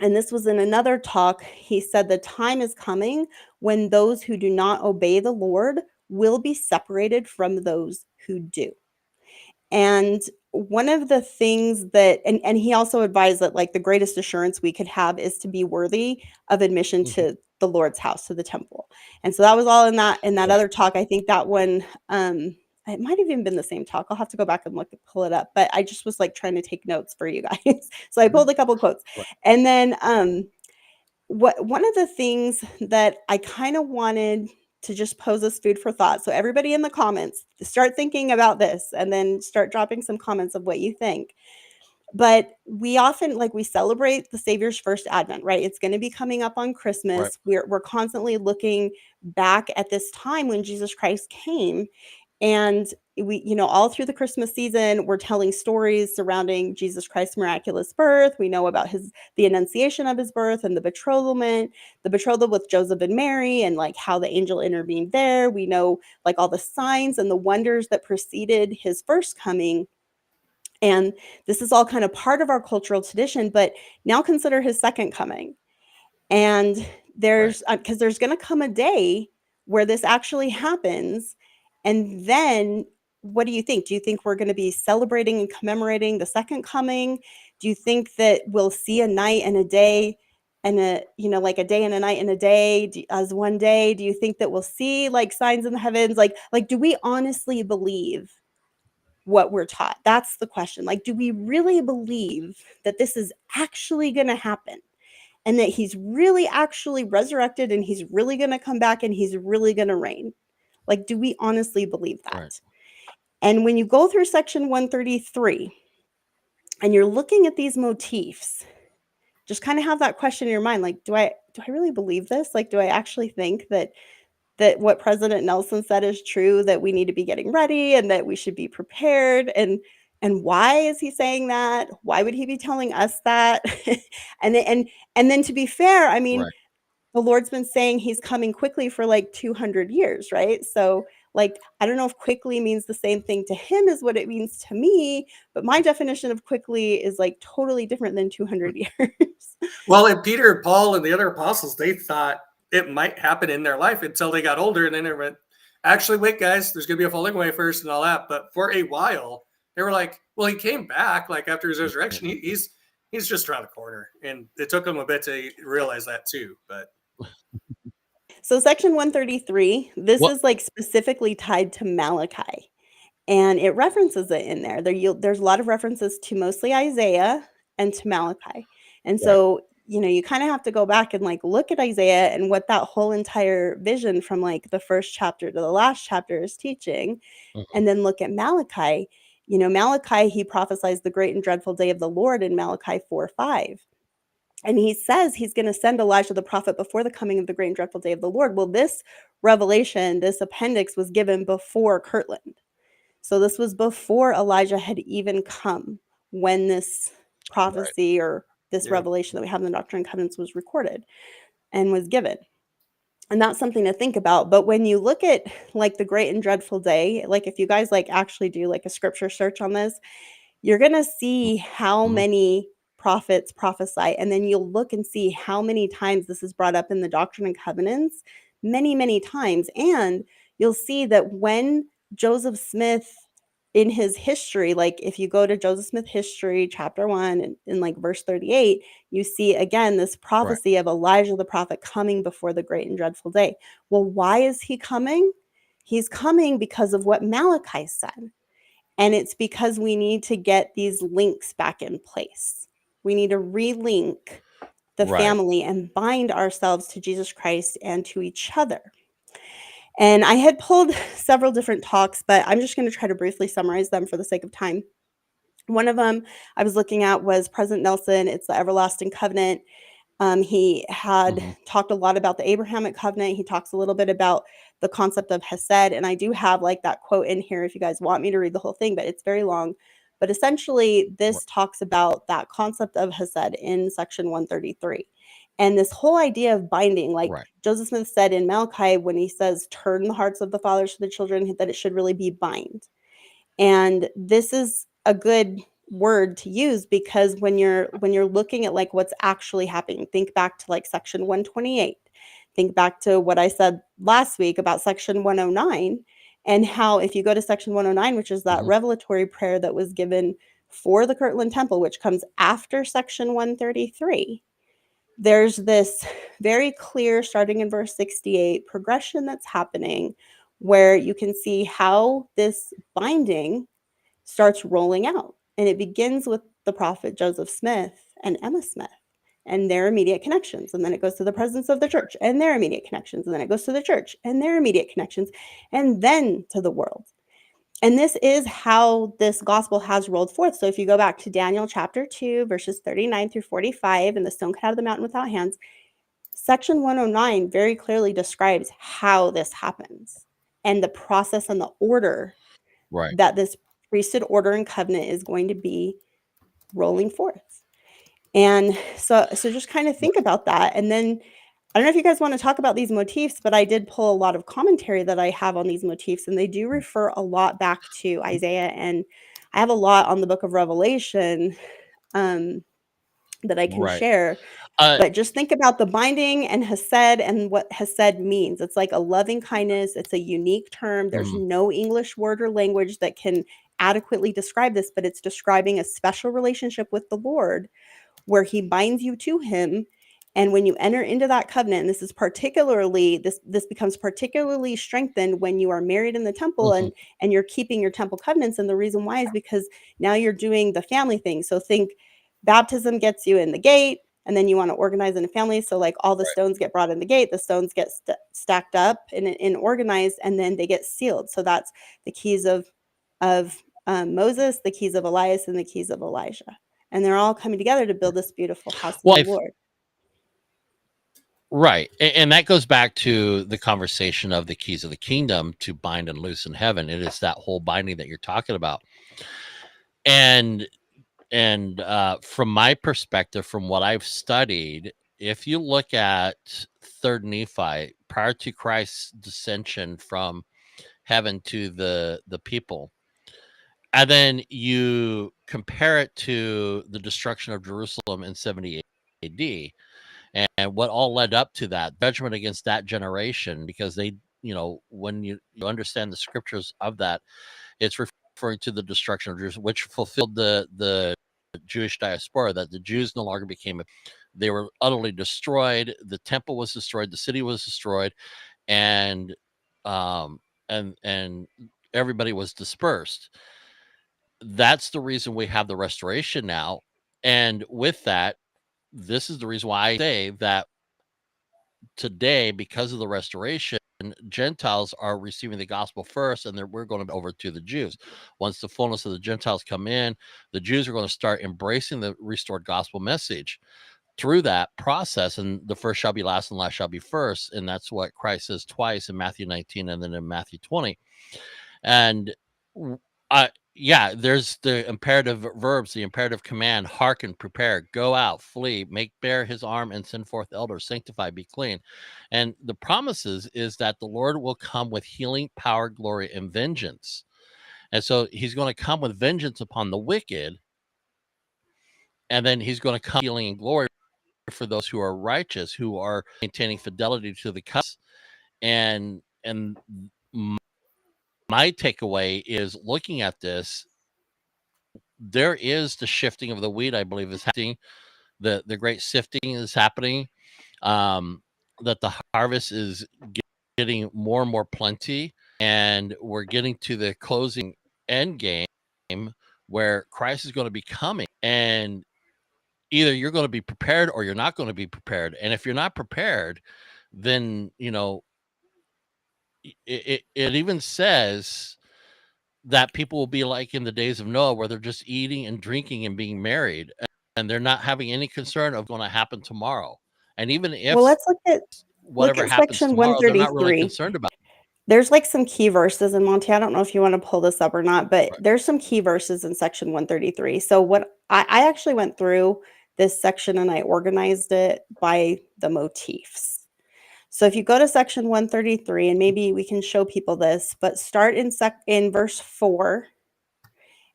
and this was in another talk, he said, "The time is coming when those who do not obey the Lord will be separated from those who do." And one of the things that, and he also advised that like the greatest assurance we could have is to be worthy of admission to the Lord's house, to the temple. And so that was all in that other talk. I think that one, it might have even been the same talk. I'll have to go back and pull it up. But I just was like trying to take notes for you guys. So I pulled a couple quotes. And then one of the things that I kind of wanted to just pose as food for thought. So everybody in the comments, start thinking about this, and then start dropping some comments of what you think. But we often, we celebrate the Savior's first advent, right? It's going to be coming up on Christmas. We're constantly looking back at this time when Jesus Christ came. And we, all through the Christmas season, we're telling stories surrounding Jesus Christ's miraculous birth. We know about the annunciation of his birth and the betrothal with Joseph and Mary, and how the angel intervened there. We know all the signs and the wonders that preceded his first coming. And this is all kind of part of our cultural tradition, but now consider his second coming. And there's, because there's going to come a day where this actually happens. And then what do you think? Do you think we're going to be celebrating and commemorating the second coming? Do you think that we'll see a night and a day and like a day and a night and a day as one day? Do you think that we'll see like signs in the heavens? Like do we honestly believe what we're taught? That's the question. Like, do we really believe that this is actually going to happen, and that he's really actually resurrected, and he's really going to come back, and he's really going to reign? Like, do we honestly believe that? Right. And when you go through section 133 and you're looking at these motifs, just kind of have that question in your mind, like, do I really believe this? Like, do I actually think that what President Nelson said is true, that we need to be getting ready and that we should be prepared? And why is he saying that? Why would he be telling us that? and then to be fair, I mean, Right. the Lord's been saying he's coming quickly for like 200 years, right? So like, I don't know if quickly means the same thing to him as what it means to me, but my definition of quickly is like totally different than 200 years. Well, and Peter and Paul and the other apostles, they thought it might happen in their life until they got older. And then they went, actually, wait, guys, there's going to be a falling away first and all that. But for a while, they were like, well, he came back like after his resurrection. He's just around the corner. And it took them a bit to realize that too. But so section 133, this is like specifically tied to Malachi, and it references it in there. There's a lot of references to mostly Isaiah and to Malachi. And so, you kind of have to go back and like look at Isaiah and what that whole entire vision from like the first chapter to the last chapter is teaching. And then look at Malachi. Malachi, he prophesies the great and dreadful day of the Lord in Malachi 4:5. And he says he's going to send Elijah the prophet before the coming of the great and dreadful day of the Lord. Well, this revelation, this appendix was given before Kirtland. So this was before Elijah had even come when this prophecy or this revelation that we have in the Doctrine and Covenants was recorded and was given. And that's something to think about. But when you look at like the great and dreadful day, like if you guys like actually do like a scripture search on this, you're going to see how many prophets prophesy. And then you'll look and see how many times this is brought up in the Doctrine and Covenants, many, many times. And you'll see that when Joseph Smith in his history, like if you go to Joseph Smith history, chapter 1 and in like verse 38, you see again this prophecy of Elijah the prophet coming before the great and dreadful day. Well, why is he coming? He's coming because of what Malachi said. And it's because we need to get these links back in place. We need to relink the family and bind ourselves to Jesus Christ and to each other. And I had pulled several different talks, but I'm just going to try to briefly summarize them for the sake of time. One of them I was looking at was President Nelson. It's the Everlasting Covenant. He had talked a lot about the Abrahamic covenant. He talks a little bit about the concept of Hesed. And I do have like that quote in here if you guys want me to read the whole thing, but it's very long. But essentially, this talks about that concept of Hesed in section 133. And this whole idea of binding, like Joseph Smith said in Malachi, when he says, turn the hearts of the fathers to the children, that it should really be bind. And this is a good word to use because when you're looking at like what's actually happening, think back to like section 128. Think back to what I said last week about section 109 and how if you go to section 109, which is that revelatory prayer that was given for the Kirtland Temple, which comes after section 133, there's this very clear, starting in verse 68, progression that's happening where you can see how this binding starts rolling out. And it begins with the prophet Joseph Smith and Emma Smith and their immediate connections. And then it goes to the presence of the church and their immediate connections. And then it goes to the church and their immediate connections, and then to the world. And this is how this gospel has rolled forth. So if you go back to Daniel chapter 2, verses 39 through 45, and the stone cut out of the mountain without hands, section 109 very clearly describes how this happens and the process and the order that this priesthood order and covenant is going to be rolling forth. And so just kind of think about that. And then I don't know if you guys want to talk about these motifs, but I did pull a lot of commentary that I have on these motifs, and they do refer a lot back to Isaiah. And I have a lot on the book of Revelation that I can share. But just think about the binding and Hesed and what Hesed means. It's like a loving kindness. It's a unique term. There's no English word or language that can adequately describe this, but it's describing a special relationship with the Lord where he binds you to him And when you enter into that covenant, and this becomes particularly strengthened when you are married in the temple and you're keeping your temple covenants. And the reason why is because now you're doing the family thing. So think baptism gets you in the gate, and then you want to organize in a family. So like all the stones get brought in the gate, the stones get stacked up and organized, and then they get sealed. So that's the keys of Moses, the keys of Elias, and the keys of Elijah. And they're all coming together to build this beautiful house of the Lord. Right. And that goes back to the conversation of the keys of the kingdom to bind and loose in heaven. It is that whole binding that you're talking about. And from my perspective, from what I've studied, if you look at 3rd Nephi, prior to Christ's descension from heaven to the people, and then you compare it to the destruction of Jerusalem in 70 AD, and what all led up to that judgment against that generation, because they, when you understand the scriptures of that, it's referring to the destruction of Jerusalem, which fulfilled the Jewish diaspora, that the Jews no longer they were utterly destroyed. The temple was destroyed, the city was destroyed, and everybody was dispersed. That's the reason we have the restoration now. And with that, this is the reason why I say that today, because of the restoration, Gentiles are receiving the gospel first, and we're going to over to the Jews. Once the fullness of the Gentiles come in, the Jews are going to start embracing the restored gospel message through that process. And the first shall be last and last shall be first. And that's what Christ says twice in Matthew 19 and then in Matthew 20. And there's the imperative verbs, the imperative command: hearken, prepare, go out, flee, make bare his arm, and send forth elders, sanctify, be clean. And the promises is that the Lord will come with healing, power, glory, and vengeance. And so he's going to come with vengeance upon the wicked, and then he's going to come healing and glory for those who are righteous, who are maintaining fidelity to the covenant. And my takeaway is, looking at this, there is the shifting of the wheat, I believe, is happening. The great sifting is happening. That the harvest is getting more and more plenty, and we're getting to the closing end game where Christ is going to be coming, and either you're going to be prepared or you're not going to be prepared. And if you're not prepared, then it even says that people will be like in the days of Noah, where they're just eating and drinking and being married, and they're not having any concern of going to happen tomorrow. And even if let's look at happens section tomorrow, they're not really 133. concerned about it. There's like some key verses, and Monty, I don't know if you want to pull this up or not, but there's some key verses in section 133. So what I actually went through this section and I organized it by the motifs. So if you go to section 133, and maybe we can show people this, but start in verse 4.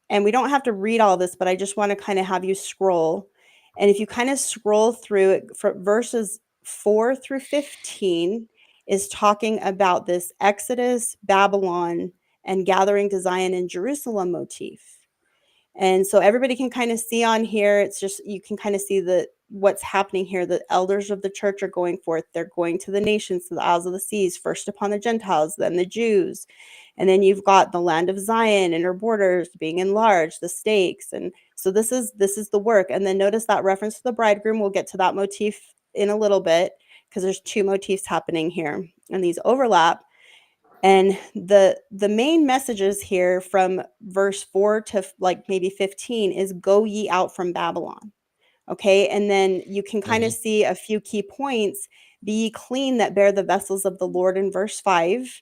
And we don't have to read all this, but I just want to kind of have you scroll. And if you kind of scroll through it, from verses 4 through 15 is talking about this Exodus, Babylon, and gathering to Zion and Jerusalem motif. And so everybody can kind of see on here, it's just, you can kind of see what's happening here. The elders of the church are going forth. They're going to the nations, to the isles of the seas, first upon the Gentiles, then the Jews. And then you've got the land of Zion and her borders being enlarged, the stakes. And so this is the work. And then notice that reference to the bridegroom. We'll get to that motif in a little bit, because there's two motifs happening here, and these overlap. And the main messages here from verse 4 to like maybe 15 is, go ye out from Babylon. Okay. And then you can kind of see a few key points. Be ye clean that bear the vessels of the Lord in verse 5.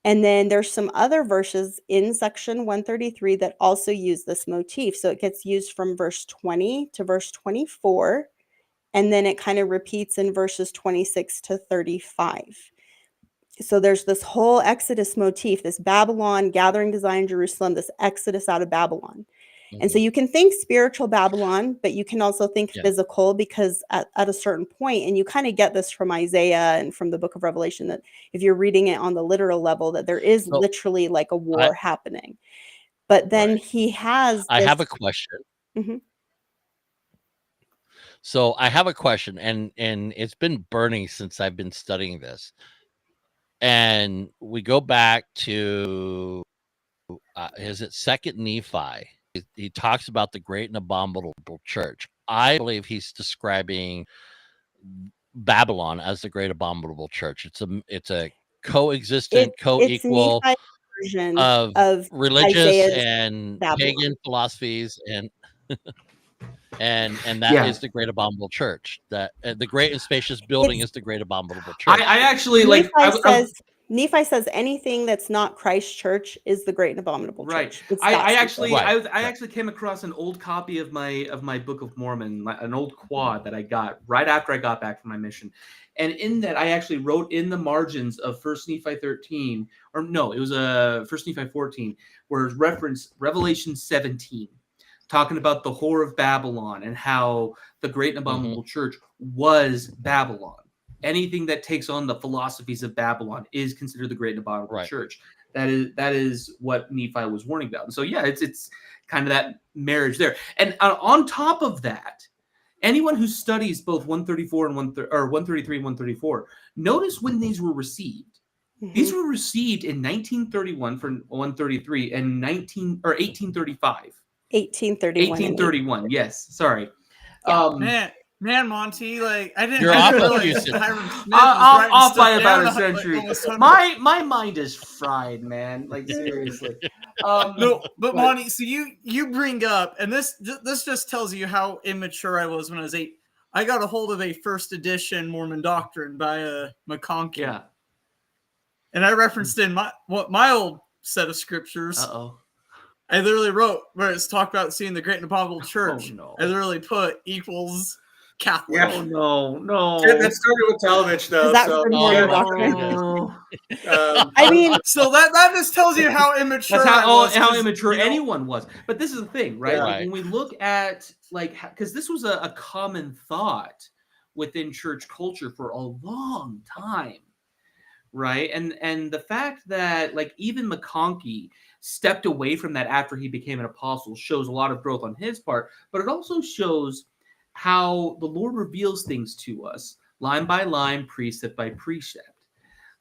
And then there's some other verses in section 133 that also use this motif. So it gets used from verse 20 to verse 24. And then it kind of repeats in verses 26 to 35. So there's this whole Exodus motif, this Babylon, gathering to Zion, Jerusalem, this Exodus out of Babylon. And so you can think spiritual Babylon, but you can also think physical, because at a certain point, and you kind of get this from Isaiah and from the book of Revelation, that if you're reading it on the literal level, that there is literally like a war happening. But then he has I have a question. So I have a question, and it's been burning since I've been studying this. And we go back to is it Second Nephi? He talks about the great and abominable church. I believe he's describing Babylon as the great abominable church. It's a coexistent, It's co-equal Nephi's version of of religious Isaiah's and Babylon. pagan philosophies, and that Yeah. is the great abominable church. That the great and spacious building is the great abominable church. I actually like. Nephi says anything that's not Christ's church is the great and abominable Right. church. It's I that actually simple. I actually came across an old copy of my Book of Mormon, an old quad that I got right after I got back from my mission. And in that, I actually wrote in the margins of 1 Nephi 13, or no, it was 1 Nephi 14, where it referenced Revelation 17, talking about the whore of Babylon and how the great and abominable church was Babylon. Anything that takes on the philosophies of Babylon is considered the great and abominable church. That is what Nephi was warning about. And so, yeah, it's kind of that marriage there. And on top of that, anyone who studies both 134 and 133 and 134, notice when these were received. These were received in 1931 for 133 and 1835. 1831. 1831. Yes, sorry. Man, Monty, like I didn't. You're I off didn't a realize few that centuries. Hiram Smith was I'm writing off stuff by about down a on, like, century. almost 100. My mind is fried, man. Like seriously. No, but Monty, so you bring up, and this just tells you how immature I was when I was 8. I got a hold of a first edition Mormon Doctrine by McConkie. Yeah. And I referenced in my old set of scriptures. I literally wrote where it's talked about seeing the great and abominable church. Oh, no. I literally put equals Catholic. Yeah. Oh, no. That started with Talmadge, though. Is that So, for Mormon doctrine? I mean, so that just tells you how immature That's I was. how immature anyone was. But this is the thing, right? Yeah. Like, when we look at, like, because this was a common thought within church culture for a long time, right? And the fact that, like, even McConkie stepped away from that after he became an apostle shows a lot of growth on his part, but it also shows how the Lord reveals things to us line by line, precept by precept.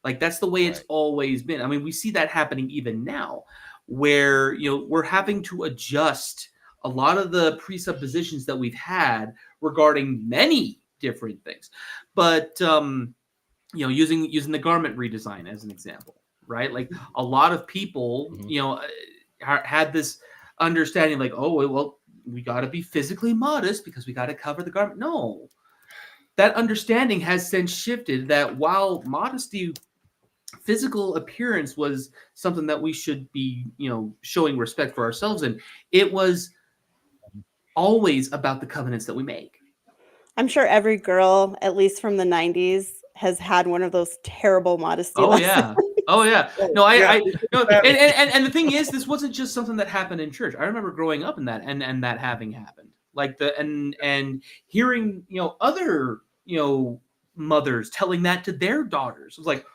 Like that's the way it's always been. I mean, we see that happening even now, where we're having to adjust a lot of the presuppositions that we've had regarding many different things. But using the garment redesign as an example, right? Like a lot of people, had this understanding, like, oh well, we got to be physically modest because we got to cover the garment. No, that understanding has since shifted. That while modesty, physical appearance was something that we should be, showing respect for ourselves in, it was always about the covenants that we make. I'm sure every girl, at least from the 90s, has had one of those terrible modesty lessons. Oh yeah. No, I no, and the thing is, this wasn't just something that happened in church. I remember growing up in that and that having happened. Like and hearing, other, mothers telling that to their daughters. It was like,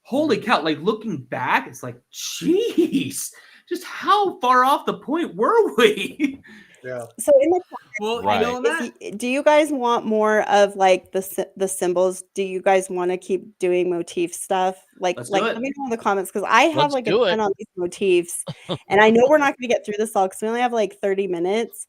holy cow, like looking back, it's like, geez, just how far off the point were we? Yeah. So in the Well, do you guys want more of like the symbols? Do you guys want to keep doing motif stuff? Like let me know in the comments, because I have like a ton on these motifs, and I know we're not going to get through this all because we only have like 30 minutes.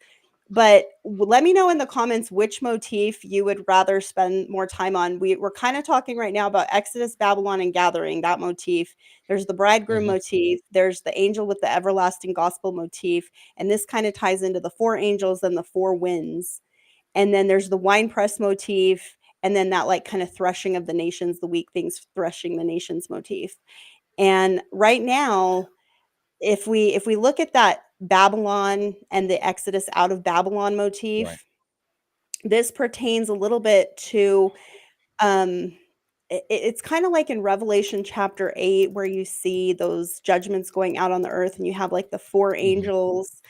But let me know in the comments which motif you would rather spend more time on. We're kind of talking right now about Exodus, Babylon, and Gathering, that motif. There's the bridegroom motif. There's the angel with the everlasting gospel motif. And this kind of ties into the 4 angels and the 4 winds. And then there's the winepress motif. And then that like kind of threshing of the nations, the weak things threshing the nations motif. And right now, if we look at that Babylon and the Exodus out of Babylon motif, this pertains a little bit to it's kind of like in Revelation chapter 8, where you see those judgments going out on the earth, and you have like the 4 angels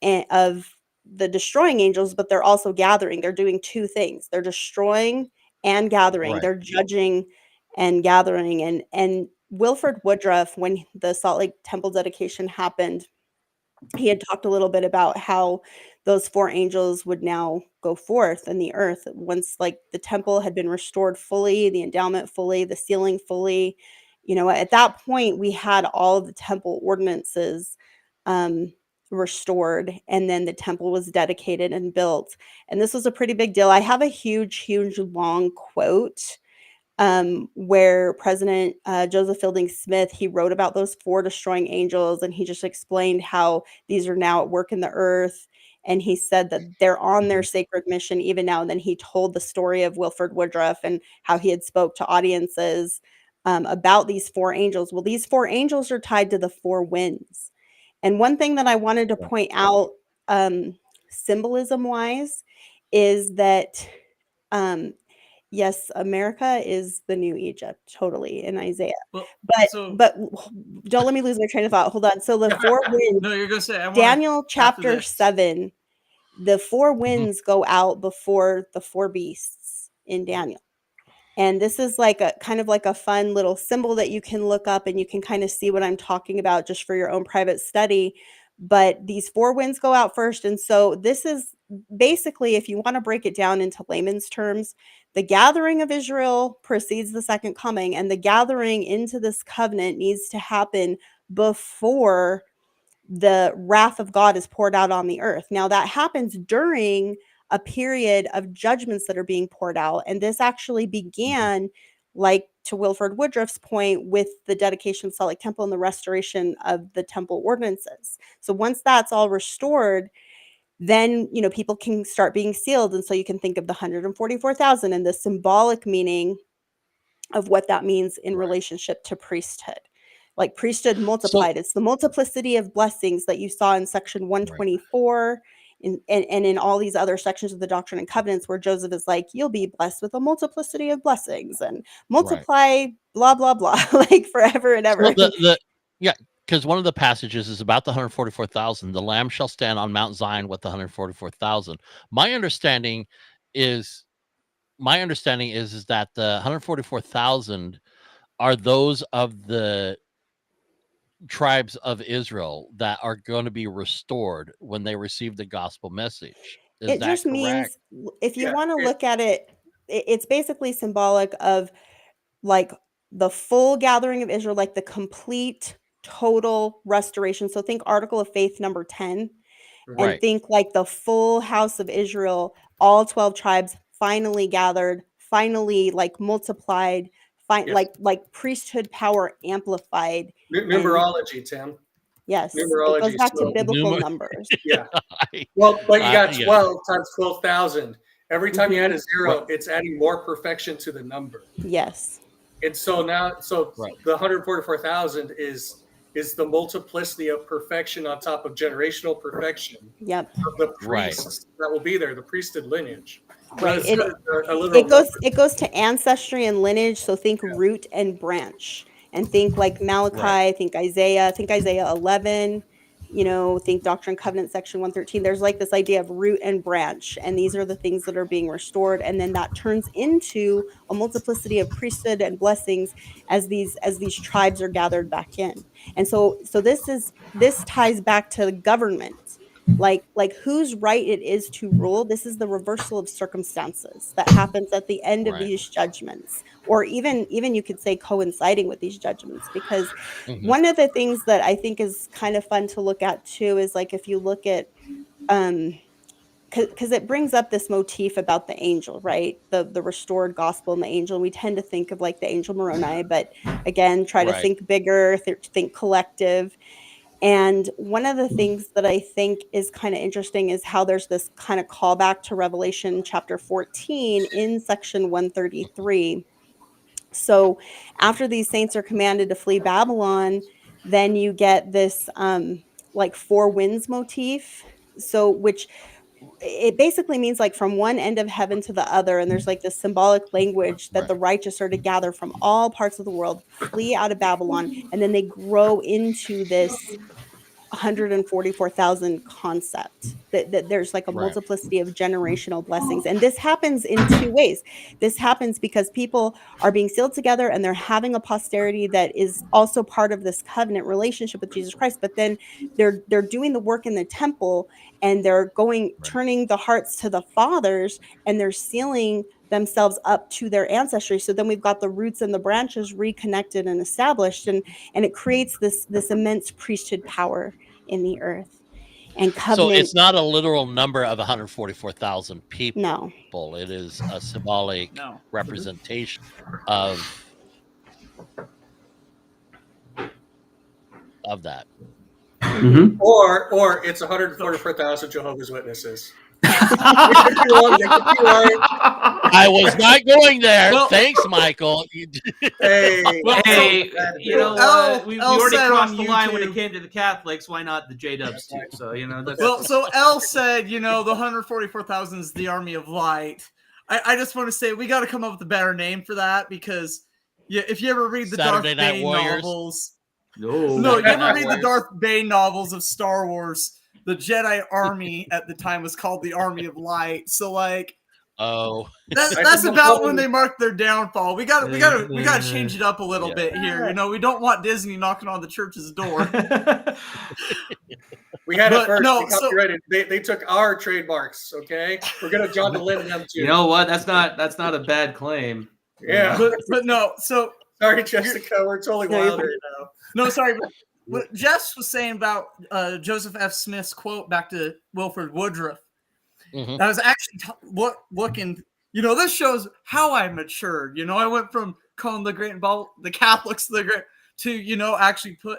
of the destroying angels, but they're also gathering. They're doing 2 things. They're destroying and gathering. They're judging and gathering. And Wilford Woodruff, when the Salt Lake Temple dedication happened, he had talked a little bit about how those 4 angels would now go forth in the earth once like the temple had been restored fully, the endowment fully, the sealing fully. At that point we had all of the temple ordinances restored, and then the temple was dedicated and built. And this was a pretty big deal. I have a huge long quote where President Joseph Fielding Smith, he wrote about those 4 destroying angels, and he just explained how these are now at work in the earth. And he said that they're on their sacred mission even now. And then he told the story of Wilford Woodruff and how he had spoke to audiences about these 4 angels. Well, these 4 angels are tied to the 4 winds. And one thing that I wanted to point out, symbolism-wise, is that, yes, America is the new Egypt, totally, in Isaiah. Well, But don't let me lose my train of thought. Hold on. So the 4 winds, no, you're gonna say Daniel chapter this. 7, the 4 winds go out before the 4 beasts in Daniel. And this is like a kind of like a fun little symbol that you can look up, and you can kind of see what I'm talking about just for your own private study. But these 4 winds go out first. And so this is basically, if you want to break it down into layman's terms, the gathering of Israel precedes the second coming, and the gathering into this covenant needs to happen before the wrath of God is poured out on the earth. Now that happens during a period of judgments that are being poured out. And this actually began, like to Wilford Woodruff's point, with the dedication of Salt Lake Temple and the restoration of the temple ordinances. So once that's all restored, then people can start being sealed. And so you can think of the 144,000 and the symbolic meaning of what that means in relationship to priesthood. Like priesthood multiplied. It's the multiplicity of blessings that you saw in section 124 and in all these other sections of the Doctrine and Covenants, where Joseph is like, you'll be blessed with a multiplicity of blessings and multiply blah, blah, blah, like forever and ever. Because one of the passages is about the 144,000. The Lamb shall stand on Mount Zion with the 144,000. My understanding is that the 144,000 are those of the tribes of Israel that are going to be restored when they receive the gospel message. Is it that just correct? Means, if you want to look at it, it's basically symbolic of like the full gathering of Israel, like the complete total restoration. So think Article of Faith number 10, and think like the full house of Israel, all 12 tribes finally gathered, finally like multiplied, like priesthood power amplified. Numerology, Tim. Yes, numerology. it goes back to biblical numbers. Yeah. Well, but you got 12 times 12,000. Every time you add a 0, it's adding more perfection to the number. Yes. And so now, the 144,000 is the multiplicity of perfection on top of generational perfection. Yep. Of the priests that will be there, the priesthood lineage. Right. It goes to ancestry and lineage. So think root and branch, and think like Malachi, think Isaiah 11, think Doctrine and Covenant section 113. There's like this idea of root and branch, and these are the things that are being restored. And then that turns into a multiplicity of priesthood and blessings as these tribes are gathered back in. And so this ties back to the government. Like whose right it is to rule. This is the reversal of circumstances that happens at the end of these judgments, or even you could say coinciding with these judgments, because one of the things that I think is kind of fun to look at too is like, if you look at because it brings up this motif about the angel, right? The restored gospel and the angel. We tend to think of like the angel Moroni, but again, try to think bigger, think collective. And one of the things that I think is kind of interesting is how there's this kind of callback to Revelation chapter 14 in section 133. So after these saints are commanded to flee Babylon, then you get this like 4 winds motif. So which it basically means like from one end of heaven to the other. And there's like this symbolic language that the righteous are to gather from all parts of the world, flee out of Babylon, and then they grow into this 144,000 concept, that there's like a Right. multiplicity of generational blessings. And this happens in two ways. This happens because people are being sealed together and they're having a posterity that is also part of this covenant relationship with Jesus Christ. But then they're doing the work in the temple, and they're turning the hearts to the fathers, and they're sealing themselves up to their ancestry. So then we've got the roots and the branches reconnected and established, and it creates this immense priesthood power in the earth. And So covenant, it's not a literal number of 144,000 people. no. It is a symbolic representation of that. Mhm. Or it's 144,000 Jehovah's Witnesses. If you want, if you want. I was not going there. Well- Thanks, Michael. Hey, Well, Hey, you know what? We already said crossed on the line when it YouTube- came to the Catholics. Why not the J-Dubs too? So, you know, that's Well, so L said, you know, the 144,000 is the Army of Light. I just want to say we got to come up with a better name for that, because if you ever read the Saturday Darth Night Bane Warriors? novels, no. no, you ever read the Darth Bane novels of Star Wars, the Jedi Army at the time was called the Army of Light. So like, Oh, that's about when they marked their downfall. We got to change it up a little bit here. You know, we don't want Disney knocking on the church's door. we had it But first. no, We copyrighted. They took our trademarks. Okay, we're gonna John DeLynn them too. You know what? That's not a bad claim. Yeah. But no. So Sorry, Jessica. We're totally No, you're wild right now. no, sorry. But what Jess was saying about Joseph F. Smith's quote back to Wilford Woodruff, mhm. I was actually looking. You know, this shows how I matured. You know, I went from calling the Catholics the great to, you know, actually put.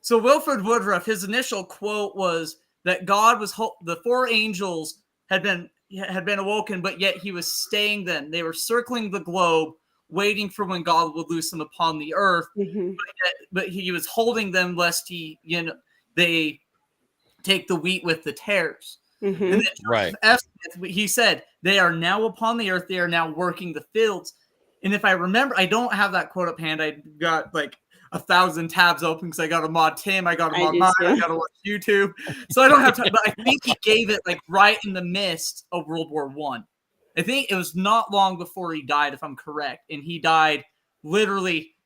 So Wilford Woodruff, his initial quote was that God was the four angels had been awoken, but yet he was staying them. They were circling the globe, waiting for when God would loose them upon the earth. Mm-hmm. But he was holding them lest they take the wheat with the tares. Mm-hmm. And then Right. F. Smith, he said, they are now upon the earth. They are now working the fields. And if I remember, I don't have that quote up hand. I got like 1,000 tabs open because I got to mod Tim. I got to mod mine. I got to watch YouTube. So I don't have time. But I think he gave it like right in the midst of World War I. I think it was not long before he died, if I'm correct. And he died literally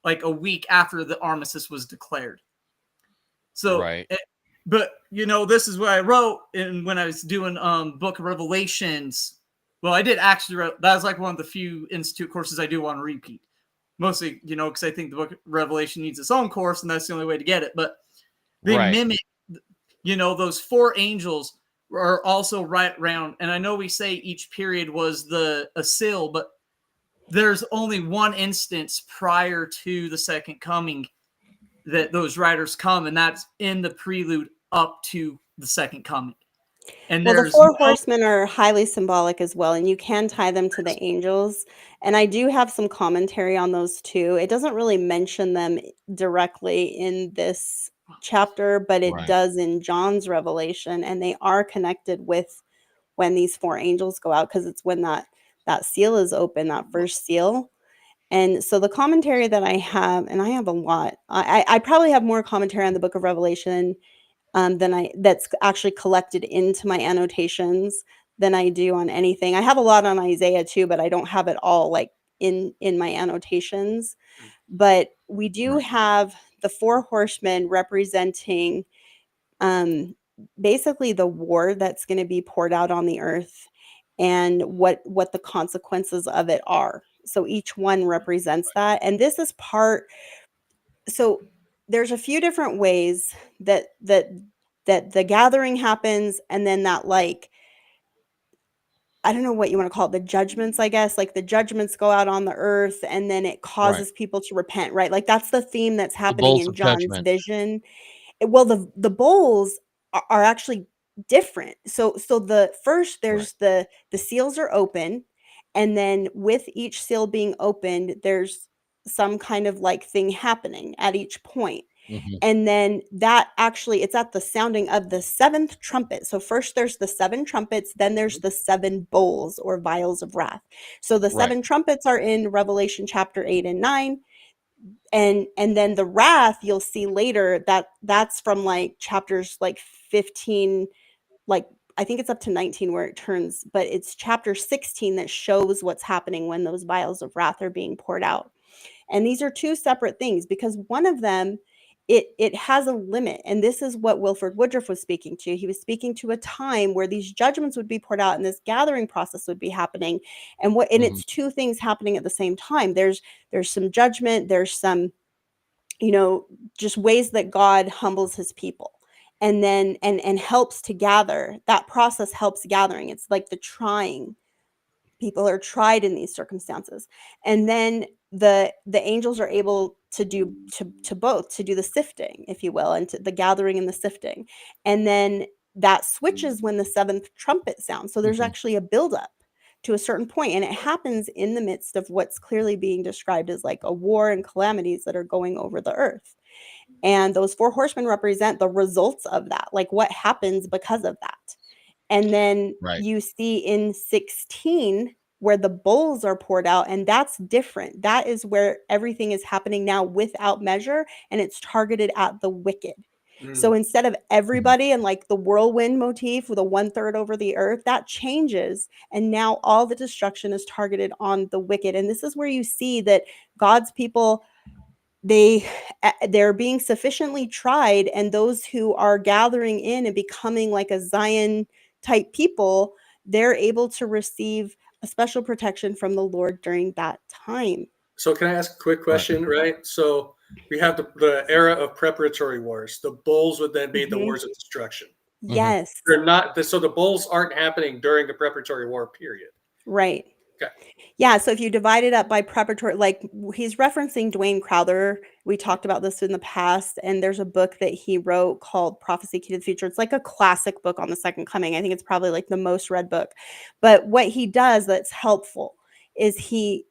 like a week after the armistice was declared. So, Right. But you know, this is what I wrote when I was doing Book of Revelations. Well, I did actually write. That was like one of the few institute courses I do want to repeat. Mostly, you know, because I think the Book of Revelation needs its own course, and that's the only way to get it. But they mimic, you know, those four angels are also right around. And I know we say each period was a seal, but there's only one instance prior to the second coming that those riders come, and that's in the prelude up to the second coming. And well, the four horsemen are highly symbolic as well, and you can tie them to the angels. And I do have some commentary on those too. It doesn't really mention them directly in this chapter, but it does in John's Revelation, and they are connected with when these four angels go out, because it's when that seal is open, that first seal. And so the commentary that I have, and I have a lot, I probably have more commentary on the Book of Revelation that's actually collected into my annotations than I do on anything. I have a lot on Isaiah too, but I don't have it all like in my annotations. But we do have the four horsemen representing basically the war that's going to be poured out on the earth, and what the consequences of it are. So each one represents that. And this is part, so there's a few different ways that the gathering happens, and then that, like, I don't know what you want to call it, the judgments, I guess, like the judgments go out on the earth, and then it causes people to repent, right? Like that's the theme that's happening in John's vision. Well, the bowls are actually different. So the first, there's the seals are open, and then with each seal being opened, there's some kind of like thing happening at each point. Mhm. And then that actually, it's at the sounding of the seventh trumpet. So first there's the seven trumpets, then there's the seven bowls or vials of wrath. So the seven trumpets are in Revelation chapter 8 and 9. and then the wrath, you'll see later that that's from like chapters like 15, like I think it's up to 19 where it turns, but it's chapter 16 that shows what's happening when those vials of wrath are being poured out. And these are two separate things, because one of them, it has a limit. And this is what Wilford Woodruff was speaking to. He was speaking to a time where these judgments would be poured out and this gathering process would be happening. And it's two things happening at the same time. There's some judgment, there's some, just ways that God humbles his people. And then and helps to gather. That process helps gathering. It's like the trying. People are tried in these circumstances. And then the angels are able to do to both, to do the sifting, if you will, and to the gathering and the sifting. And then that switches when the seventh trumpet sounds. So there's actually a buildup to a certain point, and it happens in the midst of what's clearly being described as like a war and calamities that are going over the earth. And those four horsemen represent the results of that, like what happens because of that. And then you see in 16 where the bowls are poured out, and that's different. That is where everything is happening now without measure, and it's targeted at the wicked. So instead of everybody and like the whirlwind motif with a 1/3 over the earth, that changes. And now all the destruction is targeted on the wicked. And this is where you see that God's people, they're being sufficiently tried, and those who are gathering in and becoming like a Zion type people, they're able to receive a special protection from the Lord during that time. So can I ask a quick question, right? So we have the era of preparatory wars. The bowls would then be the wars of destruction. Yes. They're not, so the bowls aren't happening during the preparatory war period. Right. Okay. Yeah, so if you divide it up by preparatory, like he's referencing Dwayne Crowther. We talked about this in the past, and there's a book that he wrote called Prophecy Key to the Future. It's like a classic book on the second coming. I think it's probably like the most read book. But what he does that's helpful is he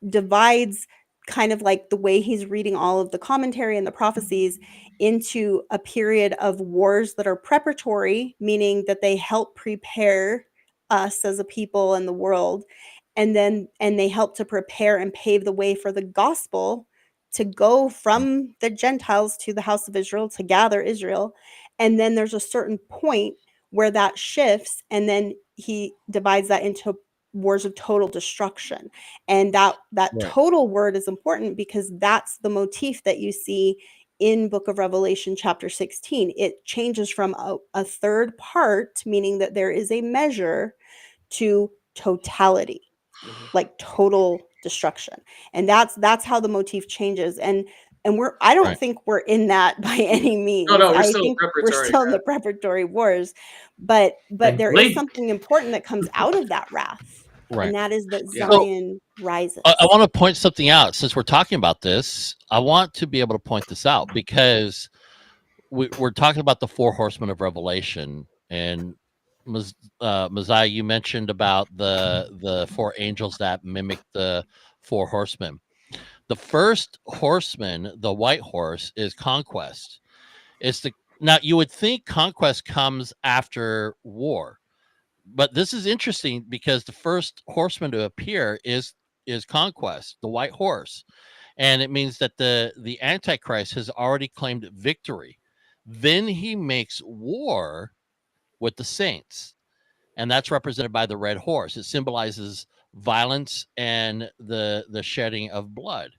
divides kind of like the way he's reading all of the commentary and the prophecies into a period of wars that are preparatory, meaning that they help prepare us as a people and the world, and they help to prepare and pave the way for the gospel to go from the Gentiles to the house of Israel, to gather Israel. And then there's a certain point where that shifts, and then he divides that into wars of total destruction. And that total word is important because that's the motif that you see in Book of Revelation chapter 16. It changes from a third part, meaning that there is a measure, to totality, like total destruction. And that's how the motif changes. And I don't think we're in that by any means. No, I think we're still in the preparatory wars, but there is something important that comes out of that wrath. And that is that Zion rises. I want to point something out. Since we're talking about this, I want to be able to point this out, because we're talking about the four horsemen of Revelation. And Messiah, you mentioned about the four angels that mimic the four horsemen. The first horseman, the white horse, is conquest. Now you would think conquest comes after war, but this is interesting because the first horseman to appear is conquest, the white horse, and it means that the Antichrist has already claimed victory. Then he makes war with the saints, and that's represented by the red horse. It symbolizes violence and the shedding of blood.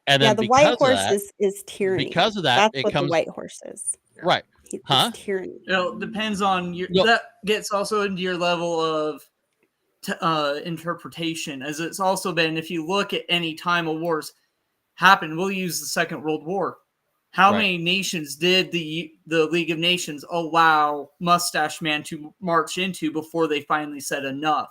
And then the white horse is tyranny. Because of that, that's what the white horse is. Right. It's tyranny. Depends on your. That gets also into your level of interpretation, as it's also been. If you look at any time of wars happened, we'll use the Second World War. How many nations did the League of Nations allow Mustache Man to march into before they finally said enough?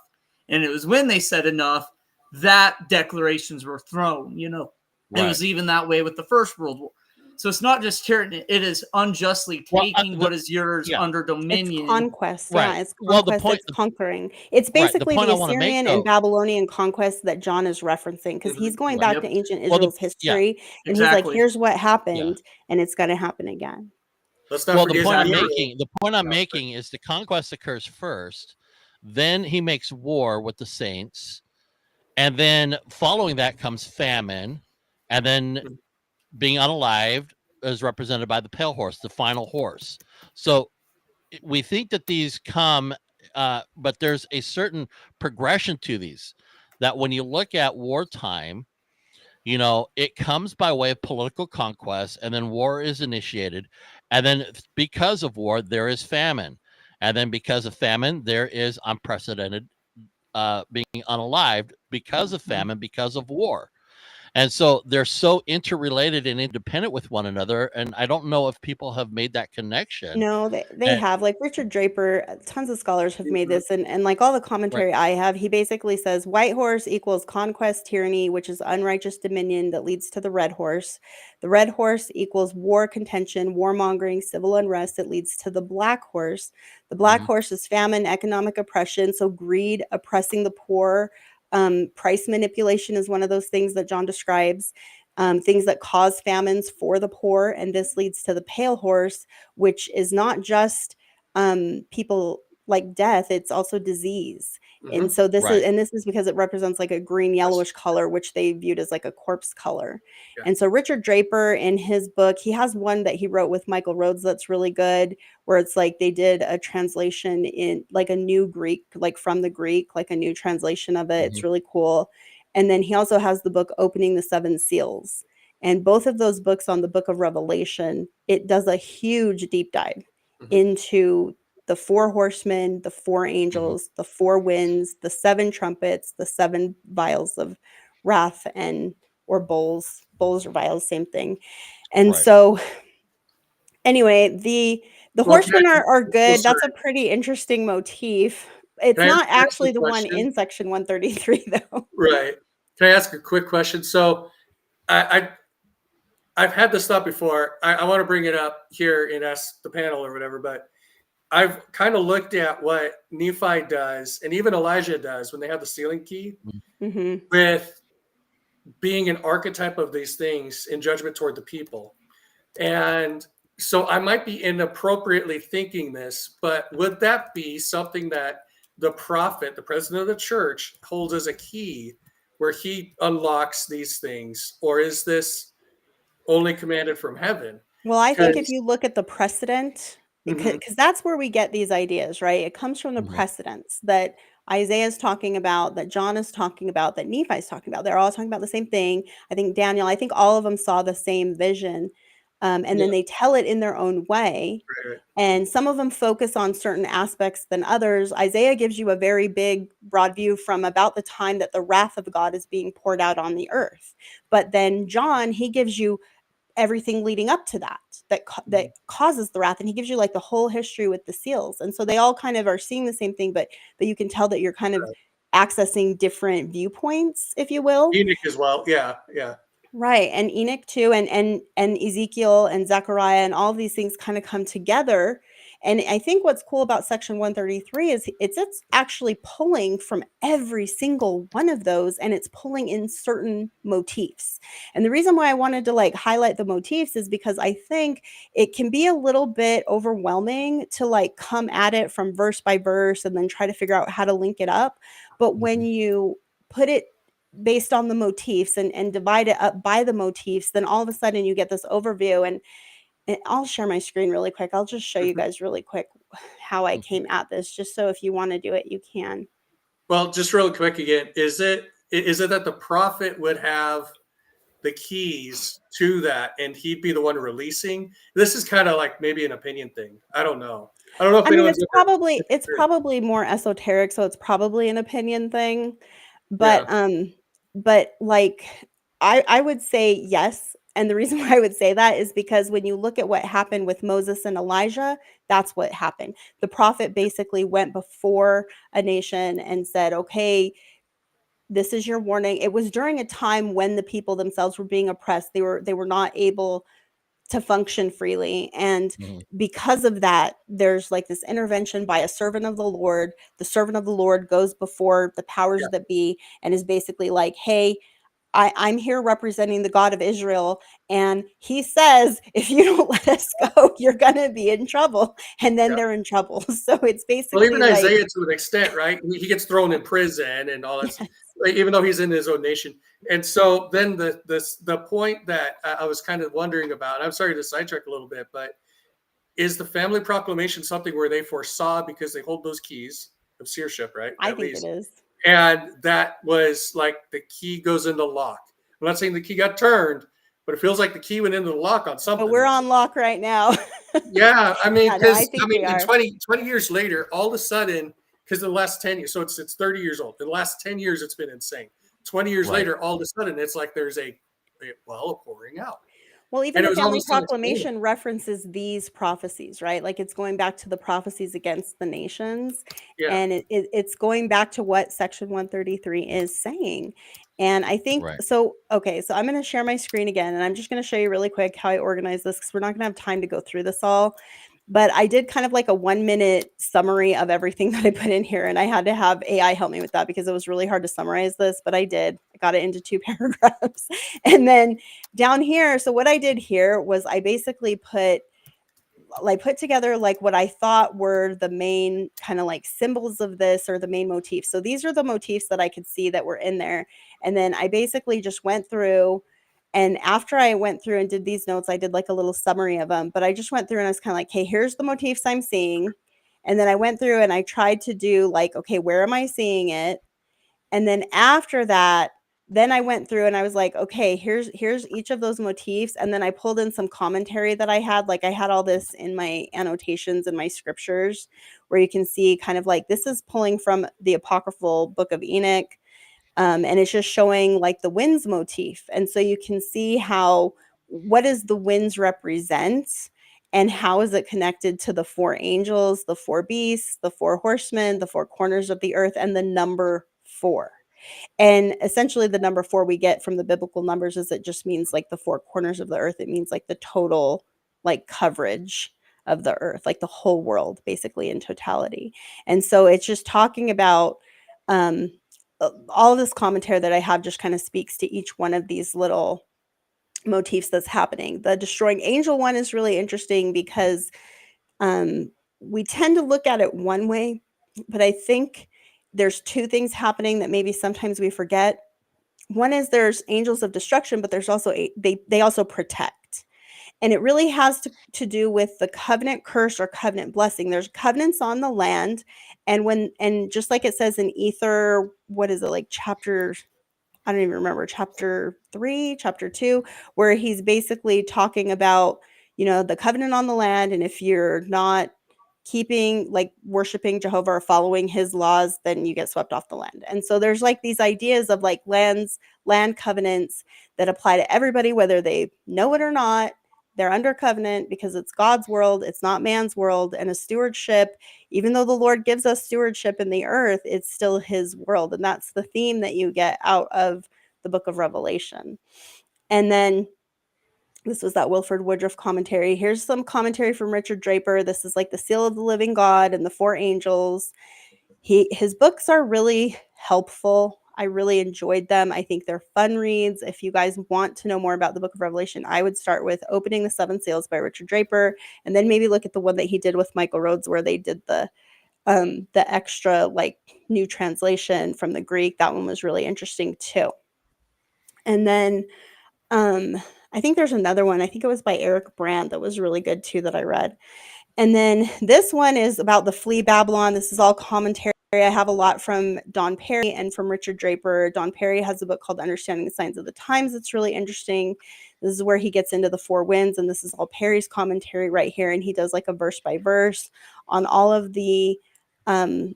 And it was when they said enough that declarations were thrown. It was even that way with the First World War. So it's not just tyranny; it is unjustly taking what is yours under dominion. It's conquest, it's conquest. It's conquering. It's basically the Assyrian and Babylonian conquest that John is referencing, because he's going back to ancient Israel's history, and he's like, "Here's what happened, and it's going to happen again." Let's not forget the point I'm making is the conquest occurs first, then he makes war with the saints, and then following that comes famine. and then being unalived is represented by the pale horse, the final horse. So we think that these come, but there's a certain progression to these, that when you look at wartime, it comes by way of political conquest, and then war is initiated. And then because of war, there is famine. And then because of famine, there is unprecedented being unalived because of famine, because of war. And so they're so interrelated and independent with one another. And I don't know if people have made that connection. No, they have. Like Richard Draper, tons of scholars have made this, and like all the commentary I have, he basically says white horse equals conquest, tyranny, which is unrighteous dominion that leads to the red horse. The red horse equals war, contention, warmongering, civil unrest that leads to the black horse. The black horse is famine, economic oppression, so greed, oppressing the poor. Price manipulation is one of those things that John describes. Things that cause famines for the poor, and this leads to the pale horse, which is not just people like death, it's also disease. And so this is because it represents like a green yellowish color, which they viewed as like a corpse color. And so Richard Draper, in his book, he has one that he wrote with Michael Rhodes that's really good, where it's like they did a translation in like a new Greek, like from the Greek, like a new translation of it. It's really cool. And then he also has the book Opening the Seven Seals. And both of those books on the book of Revelation, it does a huge deep dive into the four horsemen, the four angels, the four winds, the seven trumpets, the seven vials of wrath, or bowls or vials, same thing. And so anyway, the horsemen are good. That's a pretty interesting motif. It's not actually the one in section 133 though. Right. Can I ask a quick question? So I've had this thought before. I want to bring it up here and ask the panel or whatever, but I've kind of looked at what Nephi does and even Elijah does when they have the sealing key with being an archetype of these things in judgment toward the people. And so I might be inappropriately thinking this, but would that be something that the prophet, the president of the church, holds as a key where he unlocks these things? Or is this only commanded from heaven? Well, I think if you look at the precedent, because that's where we get these ideas, right? It comes from the precedents that Isaiah is talking about, that John is talking about, that Nephi is talking about. They're all talking about the same thing. I think Daniel, I think all of them saw the same vision. And then they tell it in their own way. And some of them focus on certain aspects than others. Isaiah gives you a very big, broad view from about the time that the wrath of God is being poured out on the earth. But then John, he gives you everything leading up to that causes the wrath, and he gives you like the whole history with the seals. And so they all kind of are seeing the same thing, but you can tell that you're kind of accessing different viewpoints, if you will. Enoch as well. Yeah. Right. And Enoch too, and Ezekiel and Zechariah, and all of these things kind of come together. And I think what's cool about section 133 is it's actually pulling from every single one of those, and it's pulling in certain motifs. And the reason why I wanted to like highlight the motifs is because I think it can be a little bit overwhelming to like come at it from verse by verse and then try to figure out how to link it up. But when you put it based on the motifs and divide it up by the motifs, then all of a sudden you get this overview. And I'll share my screen really quick. I'll just show you guys really quick how I came at this, just so if you want to do it, you can. Well, just real quick again, is it that the prophet would have the keys to that and he'd be the one releasing? This is kind of like maybe an opinion thing. I don't know. I mean, it's probably more esoteric, so it's probably an opinion thing. But but like I would say yes. And the reason why I would say that is because when you look at what happened with Moses and Elijah, that's what happened. The prophet basically went before a nation and said, okay, this is your warning. It was during a time when the people themselves were being oppressed. They were not able to function freely. And because of that, there's like this intervention by a servant of the Lord. The servant of the Lord goes before the powers that be and is basically like, hey, I'm here representing the God of Israel. And he says, if you don't let us go, you're going to be in trouble. And then they're in trouble. So it's basically even Isaiah to an extent, right? He gets thrown in prison and all that. even though he's in his own nation. And so then the point that I was kind of wondering about, I'm sorry to sidetrack a little bit, but is the family proclamation something where they foresaw because they hold those keys of seership, right? I think it is. And that was like the key goes in the lock. I'm not saying the key got turned, but it feels like the key went into the lock on something. But we're on lock right now. Yeah, I mean, Yeah, no, because I think we are. 20 years later, all of a sudden, because in the last 10 years, so it's 30 years old. In the last 10 years, it's been insane. 20 years Right. later, all of a sudden, it's like there's a pouring out. Well, even And it the was family almost proclamation references these prophecies, right? Like it's going back to the prophecies against the nations. Yeah. And it's going back to what section 133 is saying. And I think, Right. so, okay, so I'm going to share my screen again, and I'm just going to show you really quick how I organize this, because we're not going to have time to go through this all. But I did kind of like a 1-minute summary of everything that I put in here. And I had to have AI help me with that because it was really hard to summarize this, but I did. I got it into 2 paragraphs. And then down here, so what I did here was I basically put together like what I thought were the main kind of like symbols of this, or the main motifs. So these are the motifs that I could see that were in there. And then I basically just went through, and after I went through and did these notes, I did like a little summary of them. But I just went through and I was kind of like, hey, here's the motifs I'm seeing. And then I went through and I tried to do like, okay, where am I seeing it? And then after that, then I went through and I was like, okay, here's each of those motifs. And then I pulled in some commentary that I had. Like I had all this in my annotations and my scriptures, where you can see kind of like this is pulling from the apocryphal book of Enoch. And it's just showing like the winds motif. And so you can see how, what does the winds represent? And how is it connected to the 4 angels, the 4 beasts, the 4 horsemen, the 4 corners of the earth, and the number 4? And essentially the number 4 we get from the biblical numbers is it just means like the 4 corners of the earth. It means like the total like coverage of the earth, like the whole world basically in totality. And so it's just talking about all of this commentary that I have just kind of speaks to each one of these little motifs that's happening. The destroying angel one is really interesting because we tend to look at it one way, but I think there's 2 things happening that maybe sometimes we forget. One is there's angels of destruction, but there's also they also protect. And it really has to do with the covenant curse or covenant blessing. There's covenants on the land, and just like it says in Ether, what is it, like chapter, I don't even remember, chapter 3, chapter 2, where he's basically talking about, the covenant on the land. And if you're not keeping, like worshiping Jehovah or following his laws, then you get swept off the land. And so there's like these ideas of like land covenants that apply to everybody, whether they know it or not. They're under covenant because it's God's world. It's not man's world. And a stewardship, even though the Lord gives us stewardship in the earth, it's still his world. And that's the theme that you get out of the book of Revelation. And then this was that Wilford Woodruff commentary. Here's some commentary from Richard Draper. This is like the seal of the living God and the 4 angels. His books are really helpful. I really enjoyed them. I think they're fun reads. If you guys want to know more about the book of Revelation, I would start with Opening the 7 Seals by Richard Draper, and then maybe look at the one that he did with Michael Rhodes, where they did the extra like new translation from the Greek. That one was really interesting too. And then I think there's another one. I think it was by Eric Brandt that was really good too that I read. And then this one is about the Flee Babylon. This is all commentary. I have a lot from Don Perry and from Richard Draper. Don Perry has a book called Understanding the Signs of the Times. It's really interesting. This is where he gets into the 4 winds, and this is all Perry's commentary right here. And he does like a verse by verse on all of the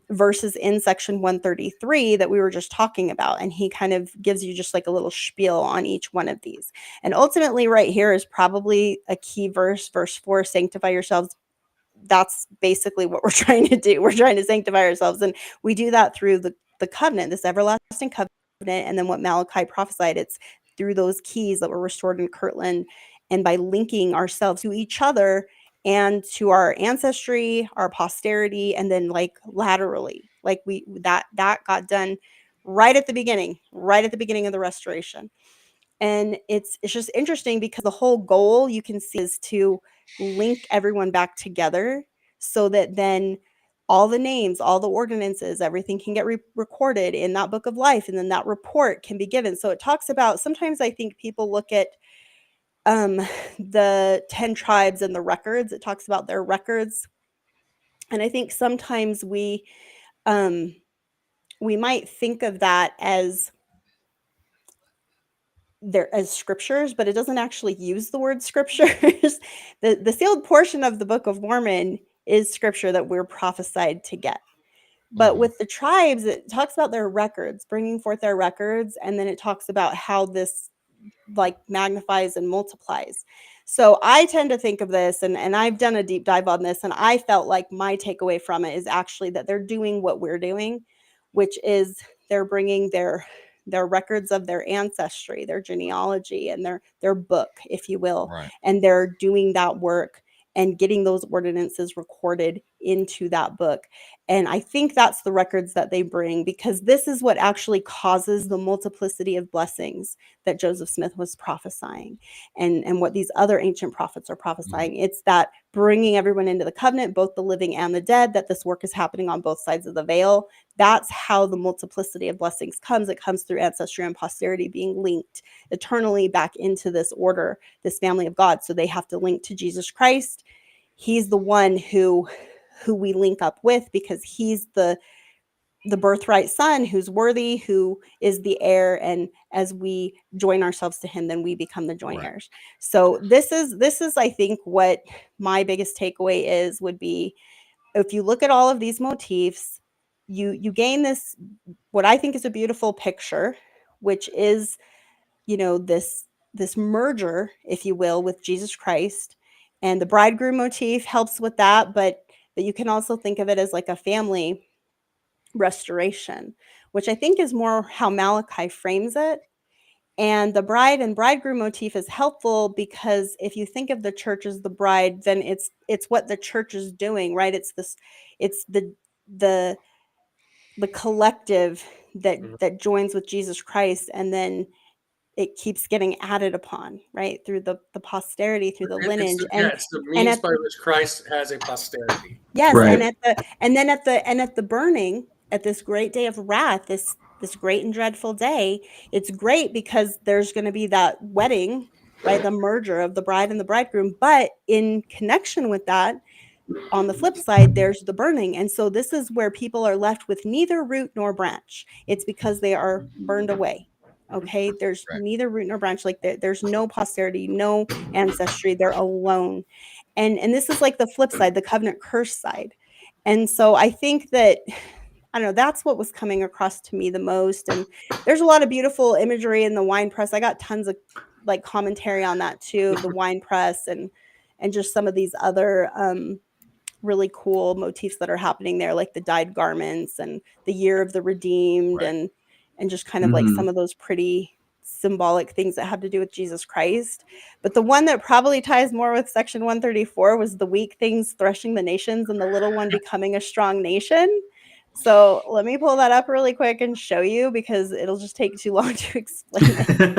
verses in section 133 that we were just talking about. And he kind of gives you just like a little spiel on each one of these. And ultimately right here is probably a key verse, verse 4, sanctify yourselves. That's basically what we're trying to do. We're trying to sanctify ourselves. And we do that through the covenant, this everlasting covenant. And then what Malachi prophesied, it's through those keys that were restored in Kirtland, and by linking ourselves to each other and to our ancestry, our posterity, and then like laterally, like that got done right at the beginning of the restoration. And it's just interesting because the whole goal you can see is to link everyone back together, so that then all the names, all the ordinances, everything can get recorded in that book of life, and then that report can be given. So it talks about, sometimes I think people look at the 10 tribes and the records. It talks about their records, and I think sometimes we might think of that as scriptures, but it doesn't actually use the word scriptures. The sealed portion of the Book of Mormon is scripture that we're prophesied to get. But with the tribes, it talks about their records, bringing forth their records, and then it talks about how this like magnifies and multiplies. So I tend to think of this, and I've done a deep dive on this, and I felt like my takeaway from it is actually that they're doing what we're doing, which is they're bringing their records of their ancestry, their genealogy, and their book, if you will, Right. and they're doing that work and getting those ordinances recorded into that book. And I think that's the records that they bring, because this is what actually causes the multiplicity of blessings that Joseph Smith was prophesying, and what these other ancient prophets are prophesying. It's that bringing everyone into the covenant, both the living and the dead, that this work is happening on both sides of the veil. That's how the multiplicity of blessings comes. It comes through ancestry and posterity being linked eternally back into this order, this family of God. So they have to link to Jesus Christ. He's the one who we link up with, because he's the birthright son who's worthy, who is the heir, and as we join ourselves to him, then we become the joint heirs. So this is I think what my biggest takeaway would be. If you look at all of these motifs, you gain this, what I think is a beautiful picture, which is, this merger, if you will, with Jesus Christ. And the bridegroom motif helps with that, but you can also think of it as like a family restoration, which I think is more how Malachi frames it. And the bride and bridegroom motif is helpful, because if you think of the church as the bride, then it's what the church is doing, right? It's the collective that joins with Jesus Christ, and then it keeps getting added upon, right, through the posterity, through the lineage. It's the means by which Christ has a posterity. Yes, Right. and then at the burning, at this great day of wrath, this great and dreadful day, it's great because there's going to be that wedding, right, the merger of the bride and the bridegroom. But in connection with that, on the flip side, there's the burning. And so this is where people are left with neither root nor branch. It's because they are burned away. Okay, there's neither root nor branch. Like there's no posterity, no ancestry. They're alone. And this is like the flip side, the covenant curse side. And so I think that, I don't know, that's what was coming across to me the most. And there's a lot of beautiful imagery in the wine press. I got tons of like commentary on that too, the wine press, and just some of these other really cool motifs that are happening there, like the dyed garments and the year of the redeemed, and just kind of like some of those pretty symbolic things that have to do with Jesus Christ. But the one that probably ties more with section 134 was the weak things threshing the nations and the little one becoming a strong nation. So let me pull that up really quick and show you, because it'll just take too long to explain it.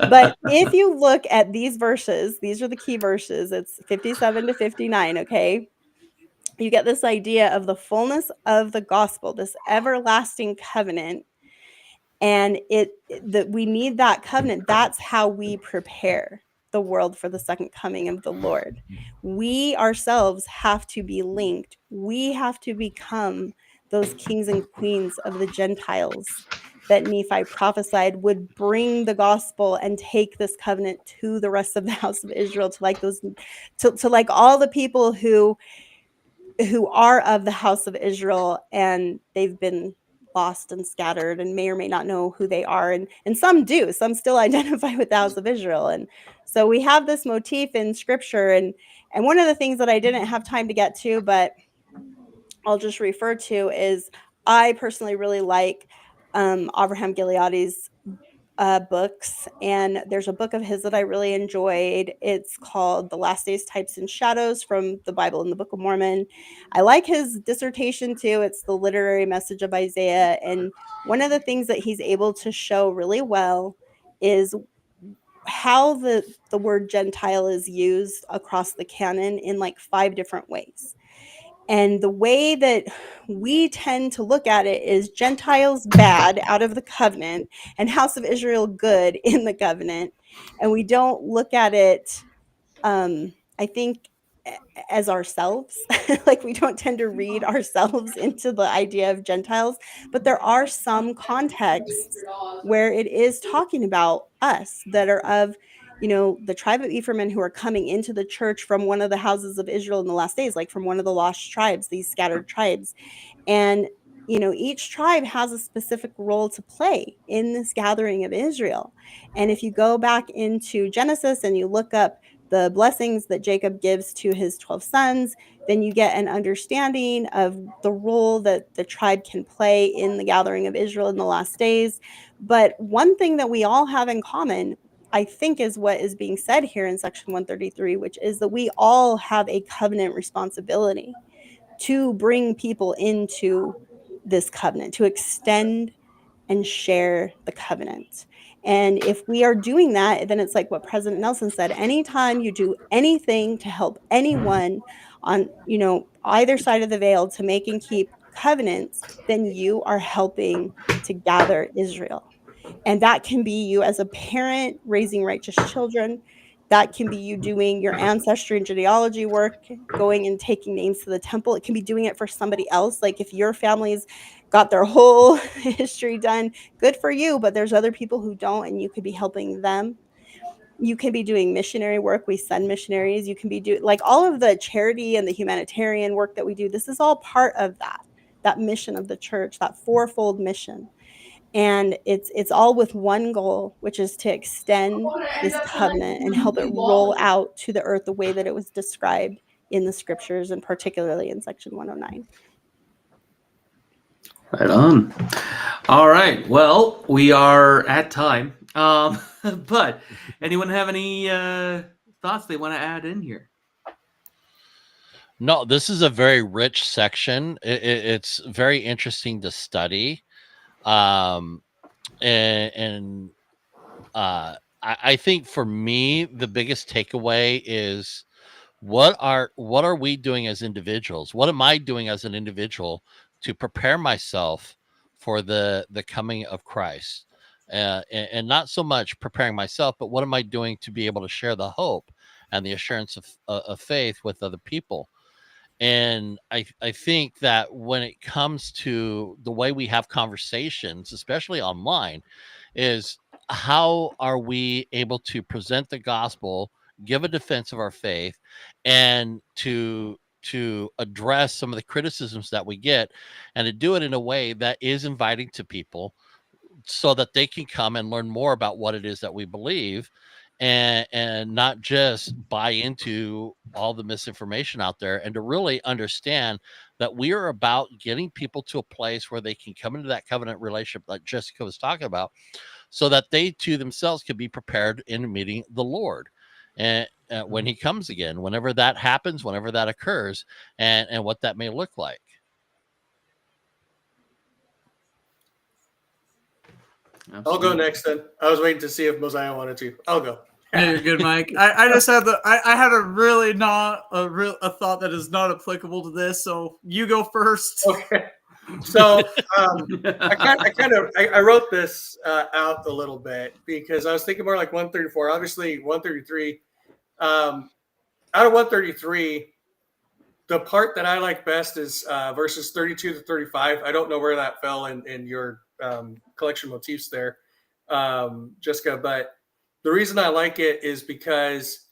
But if you look at these verses, these are the key verses. It's 57 to 59, okay? You get this idea of the fullness of the gospel, this everlasting covenant. And that we need that covenant. That's how we prepare the world for the second coming of the Lord. We ourselves have to be linked. We have to become those kings and queens of the Gentiles that Nephi prophesied would bring the gospel and take this covenant to the rest of the house of Israel, to like those, to like all the people who are of the house of Israel, and they've been lost and scattered and may or may not know who they are. And some do, some still identify with the house of Israel. And so we have this motif in scripture. And one of the things that I didn't have time to get to, but I'll just refer to, is I personally really like Abraham Gileadi's books, and there's a book of his that I really enjoyed. It's called The Last Days, Types and Shadows, from the Bible and the Book of Mormon. I like his dissertation too. It's the literary message of Isaiah, and one of the things that he's able to show really well is how the word Gentile is used across the canon in like 5 different ways. And the way that we tend to look at it is Gentiles bad out of the covenant and House of Israel good in the covenant. And we don't look at it, I think, as ourselves. Like, we don't tend to read ourselves into the idea of Gentiles, but there are some contexts where it is talking about us that are of, the tribe of Ephraim and who are coming into the church from one of the houses of Israel in the last days, like from one of the lost tribes, these scattered tribes. And each tribe has a specific role to play in this gathering of Israel. And if you go back into Genesis and you look up the blessings that Jacob gives to his 12 sons, then you get an understanding of the role that the tribe can play in the gathering of Israel in the last days. But one thing that we all have in common, I think, is what is being said here in section 133, which is that we all have a covenant responsibility to bring people into this covenant, to extend and share the covenant. And if we are doing that, then it's like what President Nelson said: anytime you do anything to help anyone on, either side of the veil to make and keep covenants, then you are helping to gather Israel. And that can be you as a parent raising righteous children. That can be you doing your ancestry and genealogy work, going and taking names to the temple. It can be doing it for somebody else. Like, if your family's got their whole history done, good for you, but there's other people who don't, and you could be helping them. You can be doing missionary work. We send missionaries. You can be doing, like, all of the charity and the humanitarian work that we do. This is all part of that mission of the church, that fourfold mission. And it's all with one goal, which is to extend this covenant and help it roll out to the earth the way that it was described in the scriptures, and particularly in section 109. Right on. All right. Well, we are at time. But anyone have any thoughts they want to add in here? No, this is a very rich section. It's very interesting to study. I think for me, the biggest takeaway is what are we doing as individuals? What am I doing as an individual to prepare myself for the coming of Christ? And not so much preparing myself, but what am I doing to be able to share the hope and the assurance of faith with other people? And I think that when it comes to the way we have conversations, especially online, is how are we able to present the gospel, give a defense of our faith, and to address some of the criticisms that we get, and to do it in a way that is inviting to people so that they can come and learn more about what it is that we believe, and not just buy into all the misinformation out there, and to really understand that we are about getting people to a place where they can come into that covenant relationship like Jessica was talking about, so that they too themselves can be prepared in meeting the Lord and when he comes again, whenever that happens, whenever that occurs, and what that may look like. Absolutely. I'll go next then. I was waiting to see if Mosiah wanted to. I'll go. Yeah, you're good, Mike. I just had I had a really not a thought that is not applicable to this, so you go first. Okay. So I wrote this out a little bit because I was thinking more like 134. Obviously, 133. Out of 133, the part that I like best is verses 32 to 35. I don't know where that fell in your collection motifs there, Jessica, but the reason I like it is because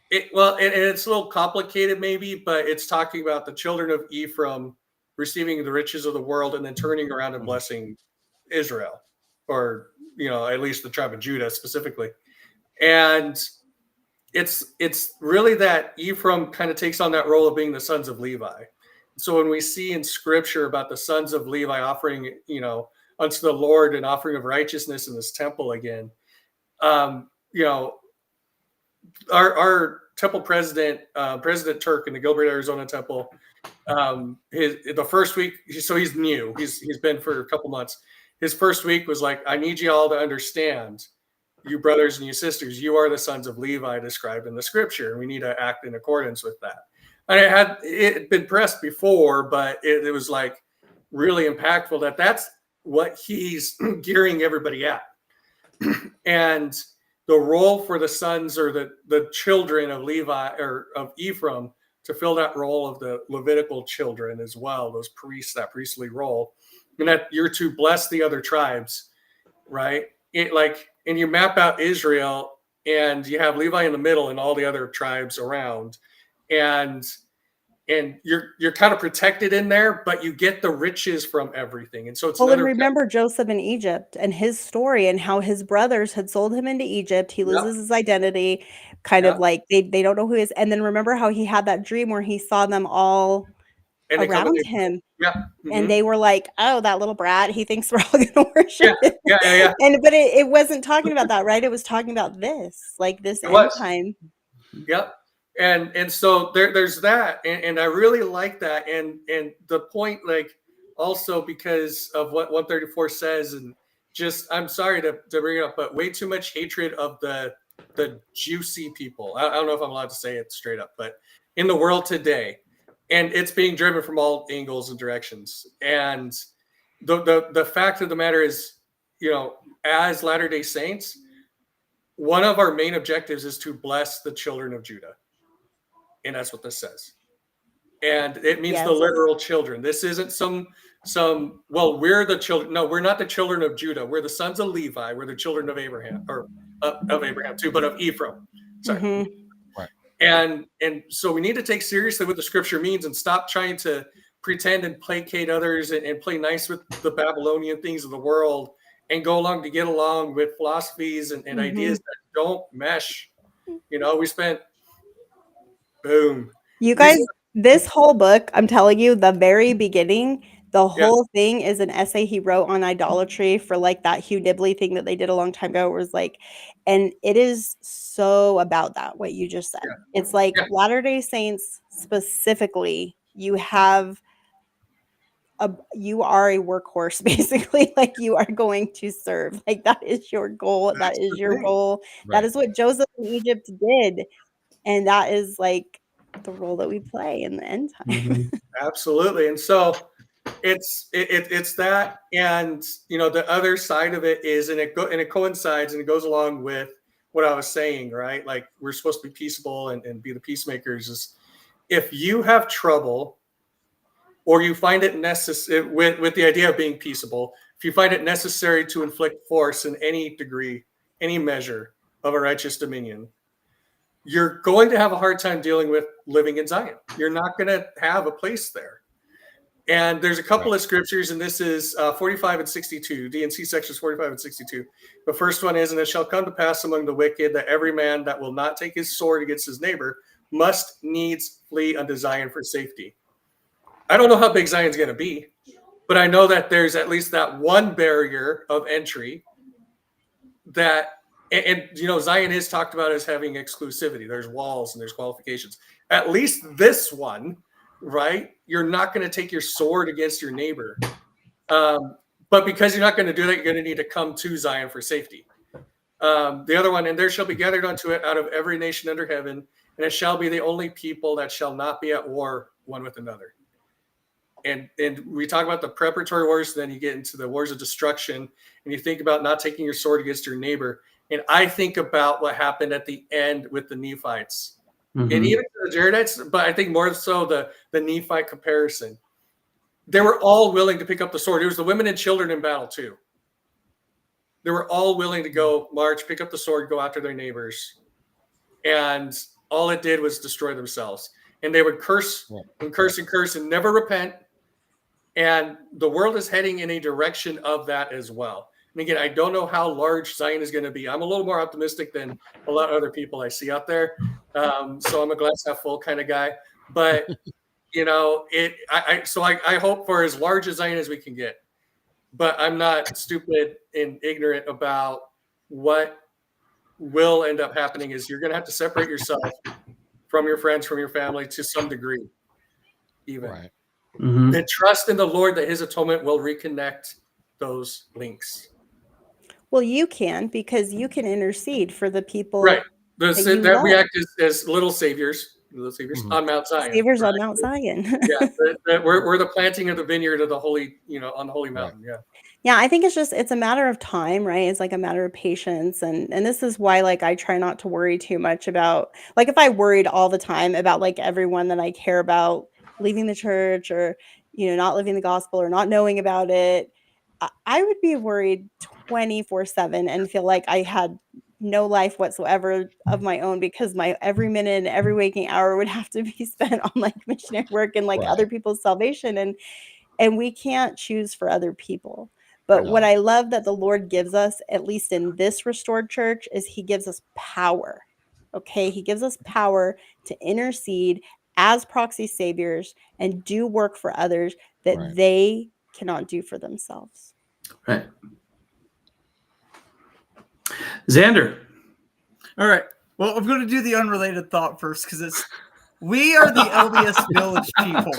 it's a little complicated maybe, but it's talking about the children of Ephraim receiving the riches of the world and then turning around and blessing Israel, or at least the tribe of Judah specifically. And it's really that Ephraim kind of takes on that role of being the sons of Levi. So when we see in scripture about the sons of Levi offering, unto the Lord an offering of righteousness in this temple again, our temple president, President Turk in the Gilbert, Arizona temple, the first week, so he's new. He's been for a couple months. His first week was like, I need you all to understand, you brothers and you sisters, you are the sons of Levi described in the scripture. And we need to act in accordance with that. it had been pressed before, but it was like really impactful that's what he's gearing everybody at. And the role for the sons or the children of Levi or of Ephraim to fill that role of the Levitical children as well, those priests, that priestly role, and that you're to bless the other tribes, right? And you map out Israel, and you have Levi in the middle and all the other tribes around, and you're kind of protected in there, but you get the riches from everything. And so it's and remember Joseph in Egypt and his story and how his brothers had sold him into Egypt. He loses his identity, kind of like they don't know who he is. And then remember how he had that dream where he saw them all around him. And they were like, oh, that little brat, he thinks we're all gonna worship him. But it wasn't talking about that, right? It was talking about this end time. Yep. And so there's that, and I really like that, and the point, like, also because of what 134 says, and just, I'm sorry to bring it up, but way too much hatred of the juicy people. I don't know if I'm allowed to say it straight up, but in the world today, and it's being driven from all angles and directions. And the fact of the matter is, as Latter-day Saints, one of our main objectives is to bless the children of Judah. And that's what this says. And it means the literal children. This isn't well, we're the children. No, we're not the children of Judah. We're the sons of Levi. We're the children of Abraham, or of Abraham too, but of Ephraim. Sorry. Mm-hmm. Right. And so we need to take seriously what the scripture means and stop trying to pretend and placate others and play nice with the Babylonian things of the world and go along to get along with philosophies and ideas that don't mesh. We spent boom. You guys, this whole book, I'm telling you, the very beginning, the whole thing is an essay he wrote on idolatry for that Hugh Nibley thing that they did a long time ago. It was and it is so about that, what you just said. It's Latter-day Saints specifically, you have you are a workhorse, basically. You are going to serve. That is your goal. That is your goal. Right. That is what Joseph in Egypt did. And that is the role that we play in the end time. Mm-hmm. Absolutely. And so it's that, and the other side of it is, and it coincides and it goes along with what I was saying, right? We're supposed to be peaceable and be the peacemakers. Is if you have trouble or you find it necessary with the idea of being peaceable, if you find it necessary to inflict force in any degree, any measure of a righteous dominion, you're going to have a hard time dealing with living in Zion. You're not going to have a place there. And there's a couple of scriptures, and this is 45 and 62, D&C sections 45 and 62. The first one is, and it shall come to pass among the wicked that every man that will not take his sword against his neighbor must needs flee unto Zion for safety. I don't know how big Zion's going to be, but I know that there's at least that one barrier of entry that, and Zion is talked about as having exclusivity. There's walls and there's qualifications. At least this one, right? You're not going to take your sword against your neighbor. But because you're not going to do that, you're going to need to come to Zion for safety. The other one, and there shall be gathered unto it out of every nation under heaven, and it shall be the only people that shall not be at war one with another. And we talk about the preparatory wars, then you get into the wars of destruction, and you think about not taking your sword against your neighbor. And I think about what happened at the end with the Nephites. Mm-hmm. And even the Jaredites, but I think more so the Nephite comparison. They were all willing to pick up the sword. It was the women and children in battle too. They were all willing to go march, pick up the sword, go after their neighbors. And all it did was destroy themselves. And they would curse and curse and curse and never repent. And the world is heading in a direction of that as well. And again, I don't know how large Zion is going to be. I'm a little more optimistic than a lot of other people I see out there. So I'm a glass half full kind of guy. But, I hope for as large a Zion as we can get. But I'm not stupid and ignorant about what will end up happening is you're going to have to separate yourself from your friends, from your family to some degree, even. Right. Mm-hmm. And trust in the Lord that his atonement will reconnect those links. Well, you can, because you can intercede for the people. Right. We act as little saviors, The Savior's on Mount Zion. Savior's on Mount Zion. Yeah, we're the planting of the vineyard of the holy, on the holy mountain. Yeah. Yeah, I think it's a matter of time, right? It's like a matter of patience. And this is why like I try not to worry too much about, like, if I worried all the time about like everyone that I care about leaving the church or, not living the gospel or not knowing about it, I would be worried 24/7 and feel like I had no life whatsoever of my own, because my every minute and every waking hour would have to be spent on like missionary work and like other people's salvation. And we can't choose for other people. But what I love that the Lord gives us, at least in this restored church, is he gives us power. Okay. He gives us power to intercede as proxy saviors and do work for others that they cannot do for themselves. Right. Xander. All right. Well, I'm going to do the unrelated thought first, because we are the LDS village people.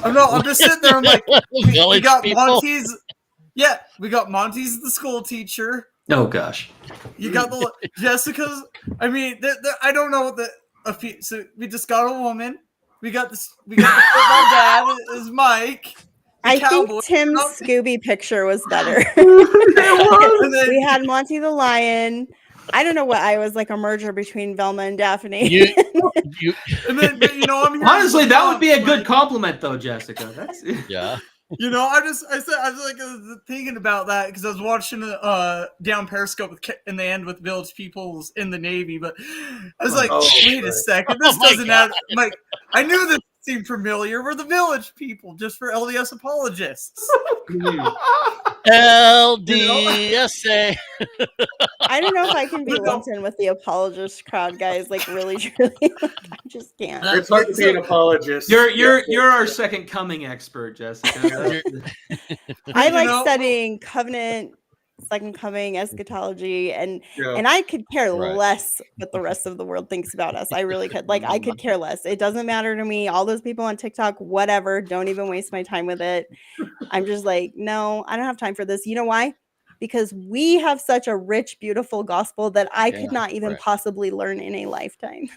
I'm just sitting there. I'm like, we got people? Monty's. Yeah, we got Monty's the school teacher. Oh gosh. You got the Jessica's. I mean, I don't know what so we just got a woman. We got the football dad is Mike. I think Tim's Scooby picture was better. We had Monty the Lion. I don't know what I was, like a merger between Velma and Daphne. And then, I'm here. Honestly, that would be a good compliment, though, Jessica. That's yeah. I was thinking about that because I was watching down Periscope in the end with Village Peoples in the Navy, but I was like, wait a second, this doesn't add. Like, I knew this seemed familiar. We're the Village People, just for LDS apologists. LDSA. I don't know if I can be lumped in with the apologist crowd, guys. Like, really, truly, I just can't. It's hard to be an apologist. You're our second coming expert, Jessica. I like studying covenant, second coming, eschatology, and I could care less what the rest of the world thinks about us. I really could. Like, I could care less. It doesn't matter to me. All those people on TikTok, whatever. Don't even waste my time with it. I'm just like, no, I don't have time for this. You know why? Because we have such a rich, beautiful gospel that I could not even possibly learn in a lifetime.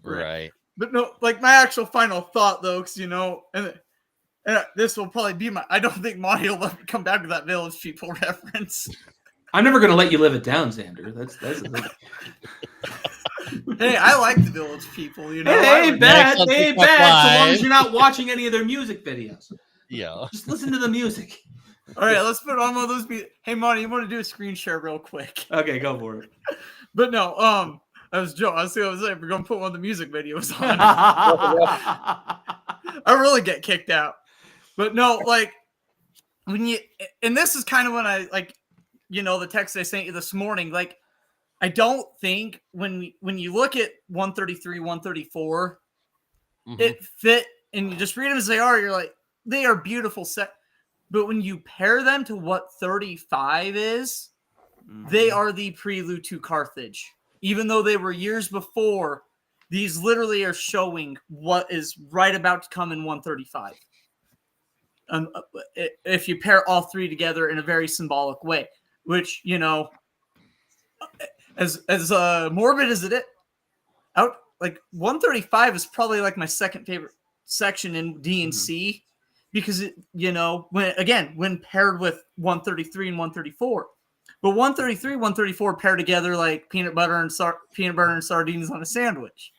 Right. But no, like my actual final thought, though, because and this will probably be I don't think Monty will let me come back to that Village People reference. I'm never going to let you live it down, Xander. That's Hey, I like the Village People. Hey, bad. So long as you're not watching any of their music videos. Yeah. Just listen to the music. All right, let's put on one of those. Hey, Monty, you want to do a screen share real quick? Okay, go for it. But no, I was joking. I was like, we're gonna put one of the music videos on. I really get kicked out. But no, like and this is kind of when I the text I sent you this morning. Like, I don't think when you look at 133, 134, it fit, and you just read them as they are. You're like, they are beautiful set. But when you pair them to what 35 is, they are the prelude to Carthage. Even though they were years before, these literally are showing what is right about to come in 135. If you pair all three together in a very symbolic way, which, as morbid as it is, like 135 is probably like my second favorite section in D&C. Because when paired with 133 and 134, but 133, 134 pair together like peanut butter and sardines on a sandwich.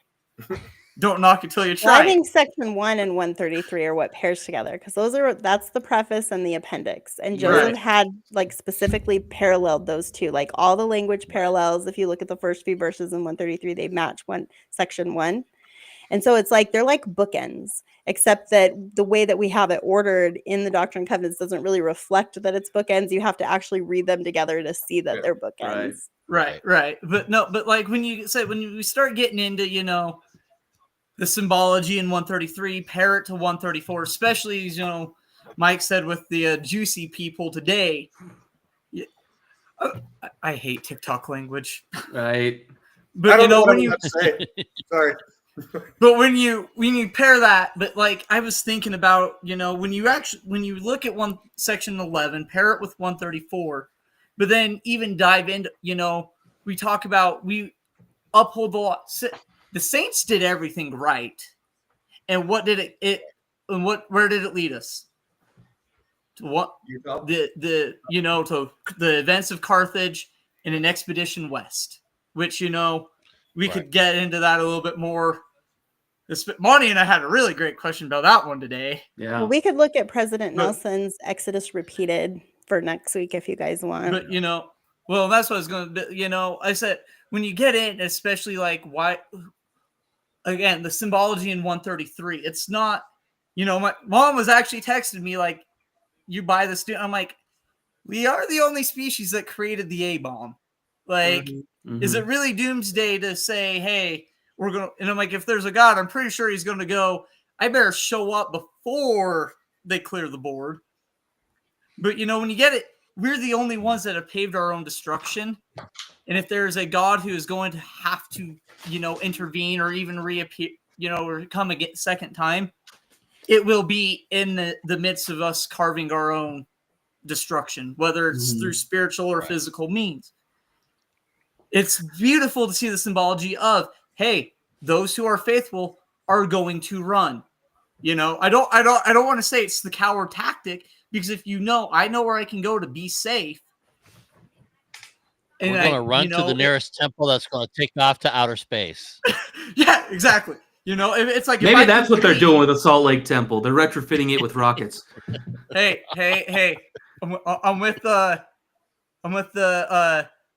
Don't knock it till you try. Well, I think section 1 and 133 are what pairs together, because that's the preface and the appendix. And Joseph had like specifically paralleled those two, like all the language parallels. If you look at the first few verses in 133, they match section 1. And so it's like they're like bookends, except that the way that we have it ordered in the Doctrine and Covenants doesn't really reflect that it's bookends. You have to actually read them together to see that they're bookends. Right. But like when we start getting into, the symbology in 133, pair it to 134, especially, Mike said with the juicy people today. I hate TikTok language. Right. But I don't know what I'm about to say. Sorry. But when you pair that, but like I was thinking about, when you look at section 11, pair it with 134, but then even dive into, we talk about, we uphold the law. the saints did everything right. And what did where did it lead us? To what to the events of Carthage and an expedition west, which we could get into that a little bit more. Monty and I had a really great question about that one today. Yeah. Well, we could look at President Nelson's Exodus repeated for next week if you guys want. But well, that's what I was going to. I said when you get in, especially like why. Again, the symbology in 133. It's not. My mom was actually texting me like, "You buy this?" I'm like, we are the only species that created the A-bomb. Like, is it really doomsday to say, hey, we're going to, and I'm like, if there's a God, I'm pretty sure he's going to go, I better show up before they clear the board. But, when you get it, we're the only ones that have paved our own destruction. And if there's a God who is going to have to, intervene or even reappear, or come again second time, it will be in the midst of us carving our own destruction, whether it's through spiritual or physical means. It's beautiful to see the symbology of, hey, those who are faithful are going to run. I don't want to say it's the coward tactic, because if I know where I can go to be safe. And we're going to run to the nearest temple that's going to take off to outer space. Yeah, exactly. It's like maybe that's what they're doing with the Salt Lake Temple. They're retrofitting it with rockets. Hey! I'm with the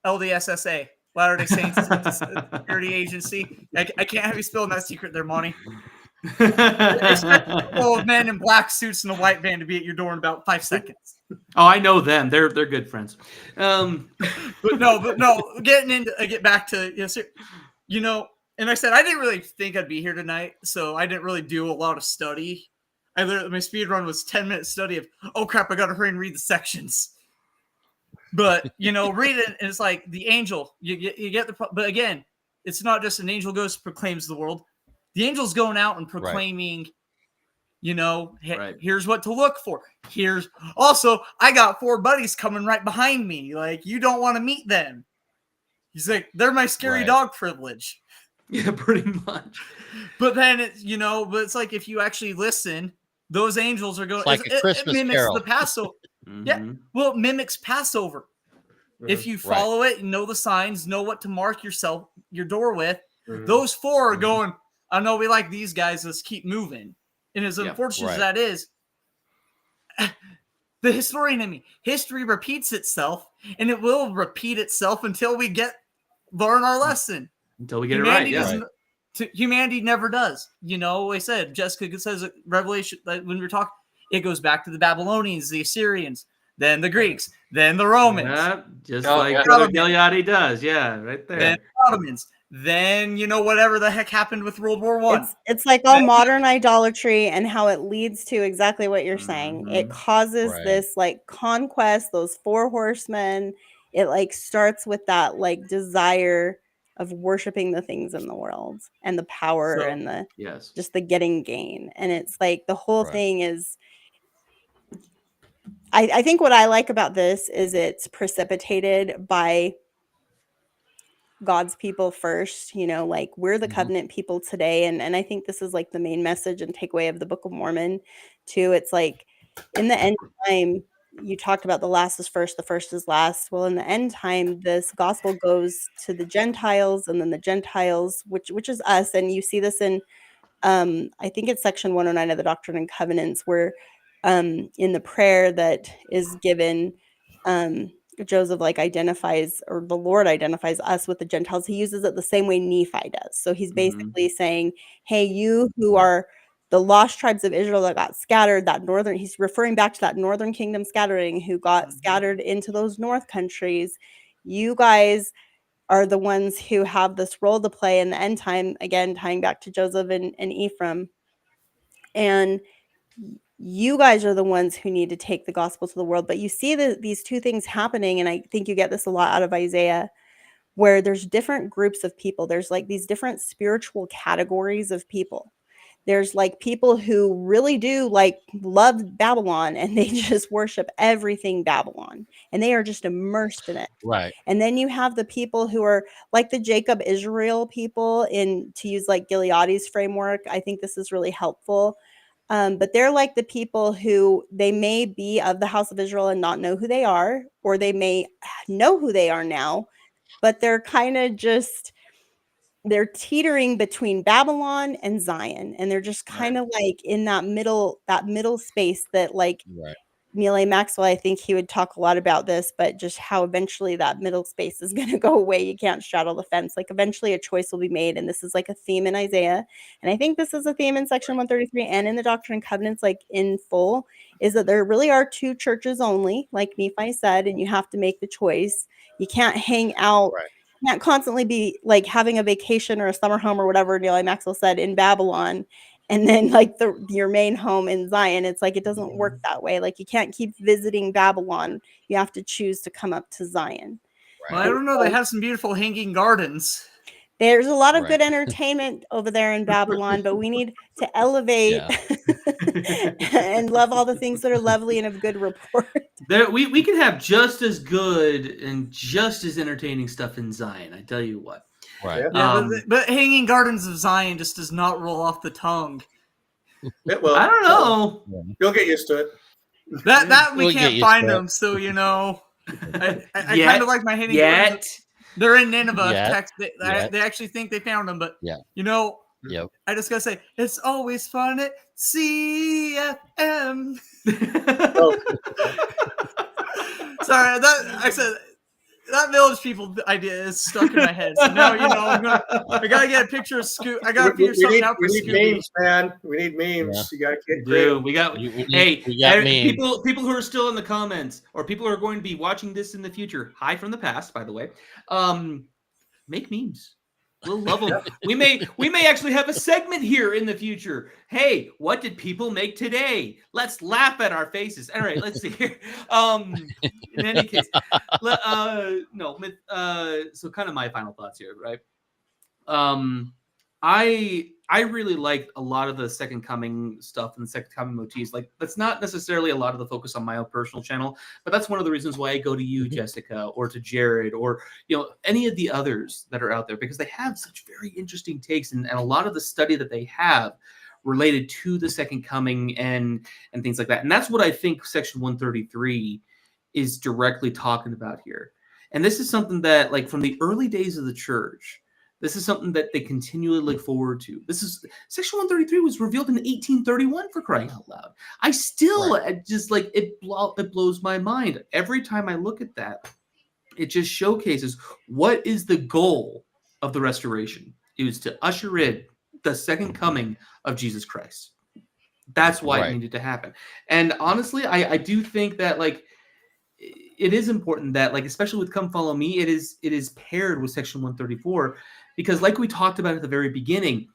LDSSA, Latter-day Saints Security Agency. I can't have you spilling that secret there, Monty. It's full of men in black suits and a white van to be at your door in about 5 seconds. Oh, I know them. They're good friends. But no. Get back to and I said I didn't really think I'd be here tonight, so I didn't really do a lot of study. My speed run was 10-minute study of, oh crap, I got to hurry and read the sections. But read it, and it's like the angel. You get but again, it's not just an angel goes proclaims the world. The angel's going out and proclaiming, here's what to look for. Here's also, I got 4 buddies coming right behind me. Like, you don't want to meet them. He's like, they're my scary dog privilege. Yeah, pretty much. But then it's, but it's like, if you actually listen, those angels are going. It's like a Christmas it mimics carol. the Passover. Yeah, well, it mimics Passover. If you follow it, know the signs, know what to mark your door with. Those 4 are going, I know we like these guys. Let's keep moving. And as unfortunate as that is, the historian in me, history repeats itself, and it will repeat itself until we learn our lesson. Until we get humanity it right. Humanity never does. I said, Jessica says Revelation, when we were talking, it goes back to the Babylonians, the Assyrians, then the Greeks, then the Romans. Yeah, just like Gilead does. Yeah, right there. Then the Ottomans. Then whatever the heck happened with World War I. It's like all modern idolatry, and how it leads to exactly what you're saying. It causes this like conquest, those 4 horsemen. It like starts with that like desire of worshiping the things in the world and the power and the just the getting gain. And it's like the whole thing is. I think what I like about this is it's precipitated by God's people first, like we're the covenant people today. And I think this is like the main message and takeaway of the Book of Mormon too. It's like in the end time, you talked about the last is first, the first is last. Well, in the end time, this gospel goes to the Gentiles, and then the Gentiles, which is us. And you see this in, I think it's section 109 of the Doctrine and Covenants, where in the prayer that is given, Joseph like identifies, or the Lord identifies us with the Gentiles. He uses it the same way Nephi does. So he's basically saying, hey, you who are the lost tribes of Israel that got scattered, he's referring back to that northern kingdom scattering, who got scattered into those north countries. You guys are the ones who have this role to play in the end time, again, tying back to Joseph and Ephraim. And you guys are the ones who need to take the gospel to the world. But you see these 2 things happening, and I think you get this a lot out of Isaiah, where there's different groups of people. There's like these different spiritual categories of people. There's like people who really do like love Babylon and they just worship everything Babylon and they are just immersed in it. Right. And then you have the people who are like the Jacob Israel people, in to use like Gileadi's framework. I think this is really helpful. But they're like the people who they may be of the house of Israel and not know who they are, or they may know who they are now, but they're kind of just, they're teetering between Babylon and Zion. And they're just kind of like in that middle space that like Right. Neil A. Maxwell, I think he would talk a lot about this, but just how eventually that middle space is going to go away. You can't straddle the fence. Like eventually a choice will be made. And this is like a theme in Isaiah. And I think this is a theme in section 133 and in the Doctrine and Covenants, like in full, is that there really are two churches only, like Nephi said, and you have to make the choice. You can't hang out. Right. You can't constantly be like having a vacation or a summer home or whatever Neil A. Maxwell said in Babylon and then like your main home in Zion. It's like it doesn't work that way. Like you can't keep visiting Babylon. You have to choose to come up to Zion. Well, I don't know. They have some beautiful hanging gardens. There's a lot of good entertainment over there in Babylon, but we need to elevate and love all the things that are lovely and of good report. There, we can have just as good and just as entertaining stuff in Zion. I tell you what. Right. Yeah, but hanging gardens of Zion just does not roll off the tongue. It will. I don't know. You'll get used to it. That we We'll get can't used find to it. them, so you know. I Yet. kind of like my hanging gardens. They're in Nineveh. Yet. They actually think they found them, but Yeah. you know, Yep. I just gotta say, it's always fun at CFM. Sorry, I said that Village People idea is stuck in my head. So now you know I gotta get a picture of Scoot. I gotta figure something out for We need Scooby. memes, man. We need memes. Yeah. You gotta get Dude, we got memes. people who are still in the comments, or people who are going to be watching this in the future. Hi from the past, by the way. Make memes. We'll love them. we may actually have a segment here in the future. Hey, what did people make today? Let's laugh at our faces. All right, let's see here. In any case, so kind of my final thoughts here, right? I really like a lot of the Second Coming stuff and the Second Coming motifs. Like that's not necessarily a lot of the focus on my own personal channel, but that's one of the reasons why I go to you, Jessica, or to Jared, or any of the others that are out there, because they have such very interesting takes and a lot of the study that they have related to the Second Coming and things like that. And that's what I think section 133 is directly talking about here. And this is something that, like, from the early days of the church, this is something that they continually look forward to. This is section 133 was revealed in 1831, for crying out loud. I still just like it blows my mind every time I look at that. It just showcases what is the goal of the restoration. It was to usher in the second coming of Jesus Christ. That's why it needed to happen. And honestly, I do think that, like, it is important that, like, especially with Come Follow Me, it is paired with section 134, because like we talked about at the very beginning,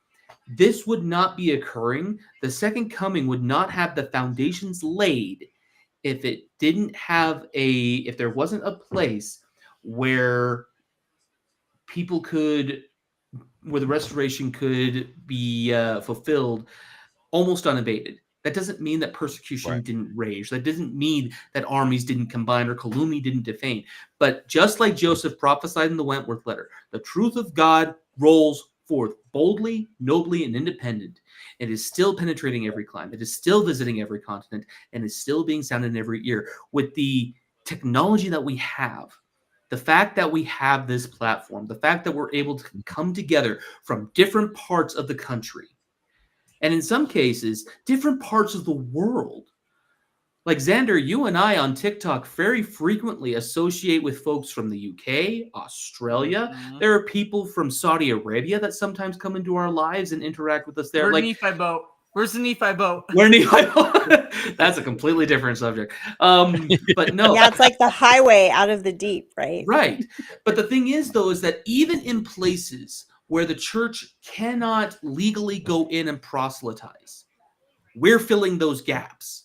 this would not be occurring. The second coming would not have the foundations laid if it didn't have if there wasn't a place where where the restoration could be fulfilled almost unabated. That doesn't mean that persecution didn't rage. That doesn't mean that armies didn't combine or calumny didn't defame. But just like Joseph prophesied in the Wentworth letter, the truth of God rolls forth boldly, nobly, and independent. It is still penetrating every clime. It is still visiting every continent, and is still being sounded in every ear. With the technology that we have, the fact that we have this platform, the fact that we're able to come together from different parts of the country, and in some cases, different parts of the world. Like Xander, you and I on TikTok very frequently associate with folks from the UK, Australia. Mm-hmm. There are people from Saudi Arabia that sometimes come into our lives and interact with us there. Where's the Nephi boat? Where's the Nephi boat? Where Nephi boat? That's a completely different subject. But no. Yeah, it's like the highway out of the deep, right? Right. But the thing is, though, is that even in places where the church cannot legally go in and proselytize, we're filling those gaps.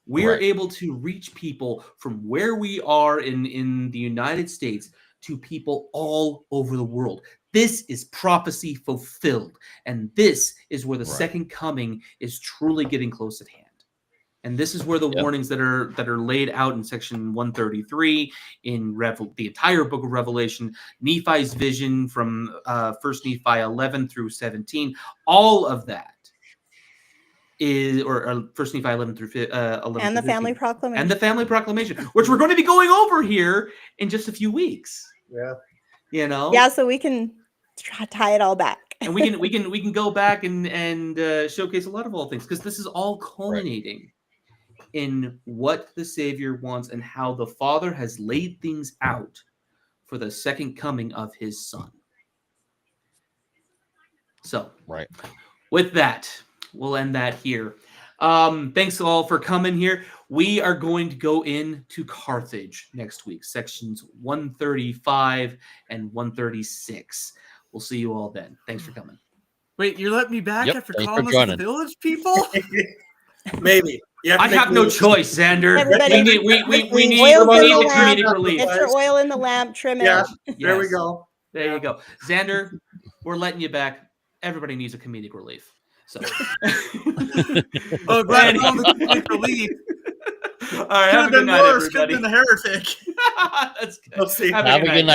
We're able to reach people from where we are in the United States to people all over the world. This is prophecy fulfilled. And this is where the Right. second coming is truly getting close at hand. And this is where the warnings that are laid out in section 133 in the entire book of Revelation, Nephi's vision from 1 Nephi 11 through 17, all of that is, or 1 Nephi 11 through 11 And the through family 15. proclamation. And the family proclamation, which we're going to be going over here in just a few weeks. Yeah. You know? Yeah, so we can tie it all back. And we can go back and showcase a lot of all things, because this is all culminating in what the Savior wants and how the Father has laid things out for the second coming of his Son. So, with that, we'll end that here. Thanks all for coming here. We are going to go into Carthage next week, sections 135 and 136. We'll see you all then. Thanks for coming. Wait, you're letting me back Yep, after thanks calling for us the joining. village people? Maybe. I have no choice, Xander. Everybody, we need oil's in the the lamp. comedic relief. Get your oil in the lamp, trim it. Yeah, there we Yes. go. There you go. Xander, we're letting you back. Everybody needs a comedic relief. So Oh, glad I'm on the comedic relief. all right, Could have have a good been night, worse. Could have everybody. been the heretic. That's good. We'll see. Have Have a good night.